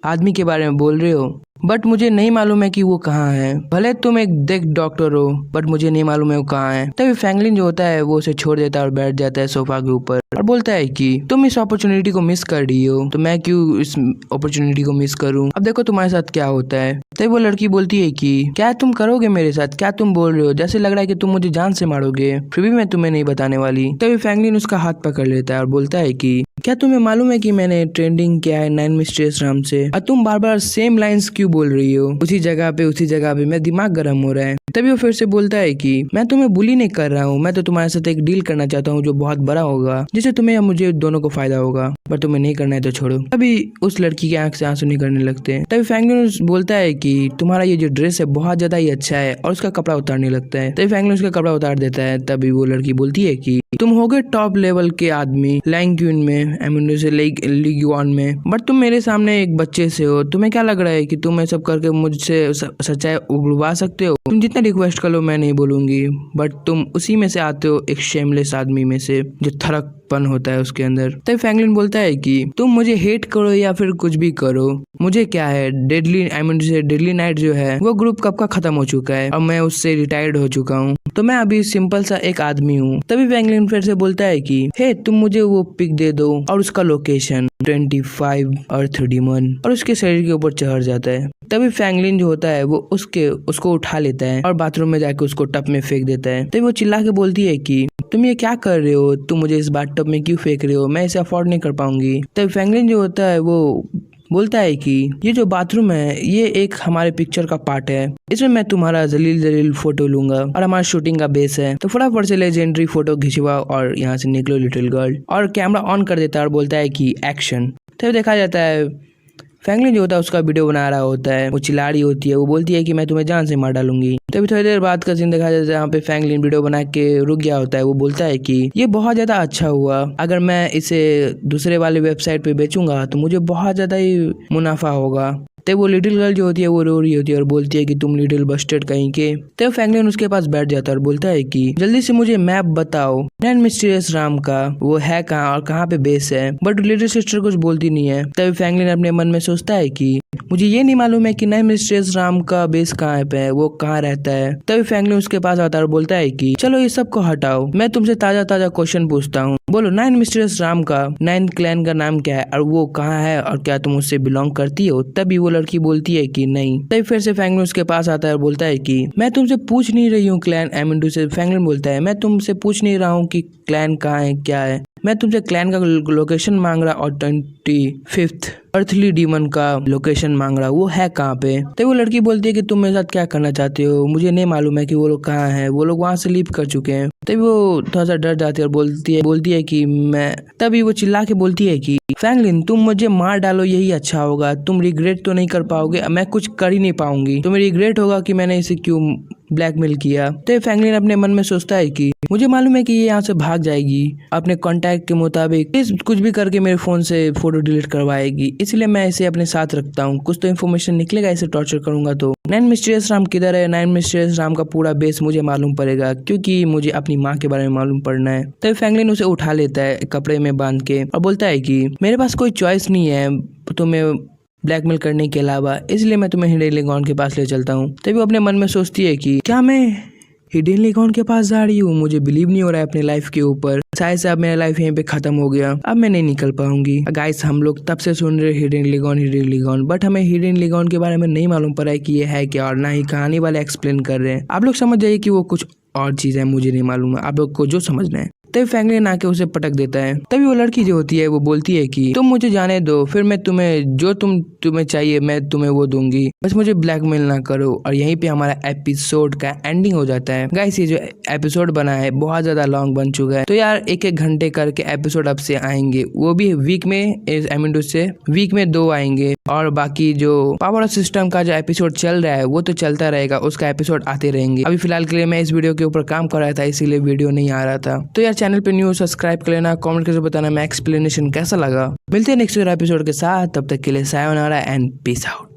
आदमी के बारे में बोल रहे हो? बट मुझे नहीं मालूम है कि वो कहाँ है, भले तुम एक देख डॉक्टर हो बट मुझे नहीं मालूम है वो कहाँ है। तभी फ्रैंकलिन जो होता है वो उसे छोड़ देता है और बैठ जाता है सोफा के ऊपर और बोलता है कि तुम इस अपॉर्चुनिटी को मिस कर रही हो तो मैं क्यों इस अपॉर्चुनिटी को मिस करूं, अब देखो तुम्हारे साथ क्या होता है। तभी वो लड़की बोलती है कि क्या तुम करोगे मेरे साथ, क्या तुम बोल रहे हो, जैसे लग रहा है कि तुम मुझे जान से मारोगे, फिर भी मैं तुम्हें नहीं बताने वाली। तभी फ्रैंकलिन उसका हाथ पकड़ लेता है और बोलता है कि क्या तुम्हें मालूम है कि मैंने ट्रेंडिंग किया है 9 मिस्टीरियस राम से, और तुम बार बार सेम लाइंस क्यों बोल रही हो, उसी जगह पे मेरा दिमाग गर्म हो रहा है। तभी वो फिर से बोलता है कि मैं तुम्हें बुली नहीं कर रहा हूँ, मैं तो तुम्हारे साथ एक डील करना चाहता हूँ जो बहुत बड़ा होगा, जिससे तुम्हें या मुझे दोनों को फायदा होगा, पर तुम्हें नहीं करना है तो छोड़ो। तभी उस लड़की की आंख से आंसू निकलने लगते हैं। तभी फ्रैंकलिन बोलता है कि तुम्हारा ये जो ड्रेस है बहुत ज्यादा ही अच्छा है, और उसका कपड़ा उतारने लगता है। तभी फ्रैंकलिन उसका कपड़ा उतार देता है। तभी वो लड़की बोलती है कि तुम होगे टॉप लेवल के आदमी लैंग्यून में, लीग वन में, बट तुम मेरे सामने एक बच्चे से हो। तुम्हें क्या लग रहा है कि तुम ये सब करके मुझसे सच्चाई उगलवा सकते हो? तुम जितना रिक्वेस्ट कर लो मैं नहीं बोलूंगी, बट तुम उसी में से आते हो, एक शेमलेस आदमी में से जो थरकपन होता है उसके अंदर। तब फ्रैंकलिन बोलता है कि तुम मुझे हेट करो या फिर कुछ भी करो, मुझे क्या है, डेडली नाइट जो है वो ग्रुप कब का खत्म हो चुका है और मैं उससे रिटायर्ड हो चुका हूँ, तो मैं अभी सिंपल सा एक आदमी हूँ। तभी फ्रैंकलिन फिर से बोलता है कि हे तुम मुझे वो पिक दे दो और उसका लोकेशन 25 अर्थ डीमन, और उसके शरीर के ऊपर चढ़ जाता है। तभी फ्रैंकलिन जो होता है वो उसको उठा लेता है और बाथरूम में जाके उसको टब में फेंक देता है। तभी वो चिल्ला के बोलती है कि तुम ये क्या कर रहे हो, तुम मुझे इस बाथ टब में क्यों फेंक रहे हो, मैं इसे अफोर्ड नहीं कर पाऊंगी। तभी फ्रैंकलिन जो होता है वो बोलता है कि ये जो बाथरूम है ये एक हमारे पिक्चर का पार्ट है, इसमें मैं तुम्हारा जलील फोटो लूंगा और हमारा शूटिंग का बेस है, तो फटाफट से लेजेंडरी फोटो खिंचवाओ और यहाँ से निकलो लिटिल गर्ल। और कैमरा ऑन कर देता है और बोलता है कि एक्शन। तब देखा जाता है फ्रैंकलिन जो होता है उसका वीडियो बना रहा होता है, वो चिल्ला रही होती है, वो बोलती है कि मैं तुम्हें जान से मार डालूंगी। तभी थोड़ी देर बाद का सीन देखा जाता है यहाँ पे फ्रैंकलिन वीडियो बना के रुक गया होता है। वो बोलता है कि ये बहुत ज्यादा अच्छा हुआ, अगर मैं इसे दूसरे वाले वेबसाइट पे बेचूंगा तो मुझे बहुत ज्यादा ही मुनाफा होगा। तब वो लिटिल गर्ल जो होती है वो रो रही होती है और बोलती है कि तुम लिटिल बस्टर्ड कहीं के। तब फ्रैंकलिन उसके पास बैठ जाता है और बोलता है कि जल्दी से मुझे मैप बताओ 9 मिस्टीरियस राम का, वो है कहाँ और कहाँ पे बेस है। बट लिटिल सिस्टर कुछ बोलती नहीं है। तब फ्रैंकलिन अपने मन में सोचता है कि मुझे ये नहीं मालूम है कि 9 मिस्टीरियस राम का बेस कहाँ पे है, वो कहाँ रहता है। तभी फ्रैंकलिन उसके पास आता है और बोलता है कि चलो ये सब को हटाओ, मैं तुमसे ताजा ताजा क्वेश्चन पूछता हूँ, बोलो 9 मिस्टीरियस राम का 9 क्लैन का नाम क्या है और वो कहाँ है और क्या तुम उससे बिलोंग करती हो। तभी वो लड़की बोलती है कि नहीं। तभी फिर से फ्रैंकलिन उसके पास आता है और बोलता है कि मैं तुमसे पूछ नहीं रही हूँ क्लैन एमिंडू से। फ्रैंकलिन बोलता है मैं तुमसे पूछ नहीं रहा हूँ कि क्लैन कहाँ है क्या है, मैं तुमसे क्लैन का लोकेशन मांग रहा और 25th अर्थली डीमन का लोकेशन मांग रहा, वो है कहाँ पे। तो वो लड़की बोलती है कि तुम मेरे साथ क्या करना चाहते हो, मुझे नहीं मालूम है कि वो लोग कहाँ हैं, वो लोग वहाँ से लीव कर चुके हैं। तभी वो थोड़ा सा डर जाती है और बोलती है कि मैं, तभी वो चिल्ला के बोलती है कि फ्रैंकलिन तुम मुझे मार डालो यही अच्छा होगा, तुम रिग्रेट तो नहीं कर पाओगे, मैं कुछ कर ही नहीं पाऊंगी, तुम्हें रिग्रेट होगा कि मैंने इसे क्यों ब्लैकमेल किया। तो फ्रैंकलिन अपने मन में सोचता है कि मुझे मालूम है कि ये यहाँ से भाग जाएगी, अपने कॉन्टैक्ट के मुताबिक कुछ भी करके मेरे फोन से फोटो डिलीट करवाएगी, इसलिए मैं इसे अपने साथ रखता हूँ, कुछ तो इन्फॉर्मेशन निकलेगा इसे टॉर्चर करूंगा तो। 9 मिस्टीरियस राम किधर है? 9 मिस्टीरियस राम का पूरा बेस मुझे मालूम पड़ेगा, क्योंकि मुझे अपनी माँ के बारे में मालूम पड़ना है। तो फ्रैंकलिन उसे उठा लेता है कपड़े में बांध के और बोलता है कि मेरे पास कोई चॉइस नहीं है तुम्हें ब्लैकमेल करने के अलावा, इसलिए मैं तुम्हें हिडन लेगॉन के पास ले चलता हूँ। तभी वो अपने मन में सोचती है कि क्या मैं हिडन लेगॉन के पास जा रही हूँ? मुझे बिलीव नहीं हो रहा है अपने लाइफ के ऊपर, शायद से अब मेरा लाइफ यहीं पे खत्म हो गया, अब मैं नहीं निकल पाऊंगी। गाइस हम लोग तब से सुन रहे हिडन लेगॉन, बट हमें हिडन लेगॉन के बारे में नहीं मालूम पड़ा है कि ये है क्या, और ना ही कहानी वाले एक्सप्लेन कर रहे हैं। आप लोग समझ जाइए कि वो कुछ और चीज है, मुझे नहीं मालूम है, आप लोग को जो समझना है। तभी फ्रैंकलिन आके उसे पटक देता है। तभी वो लड़की जो होती है वो बोलती है कि तुम मुझे जाने दो, फिर मैं तुम्हें जो तुम्हें चाहिए मैं तुम्हें वो दूंगी, बस मुझे ब्लैकमेल ना करो। और यहीं पे हमारा एपिसोड का एंडिंग हो जाता है। गाइस ये जो एपिसोड बना है बहुत ज्यादा लॉन्ग बन चुका है, तो यार 1-1 घंटे करके एपिसोड अब से आएंगे, वो भी वीक में वीक में 2 आएंगे, और बाकी जो पावर सिस्टम का जो एपिसोड चल रहा है वो तो चलता रहेगा, उसका एपिसोड आते रहेंगे। अभी फिलहाल के लिए मैं इस वीडियो के ऊपर काम कर रहा था, इसीलिए वीडियो नहीं आ रहा था। तो यार चैनल पे न्यू सब्सक्राइब कर लेना, कमेंट करके बताना मैं एक्सप्लेनेशन कैसा लगा। मिलते हैं नेक्स्ट एपिसोड के साथ, तब तक के लिए सायोनारा एंड पीस आउट।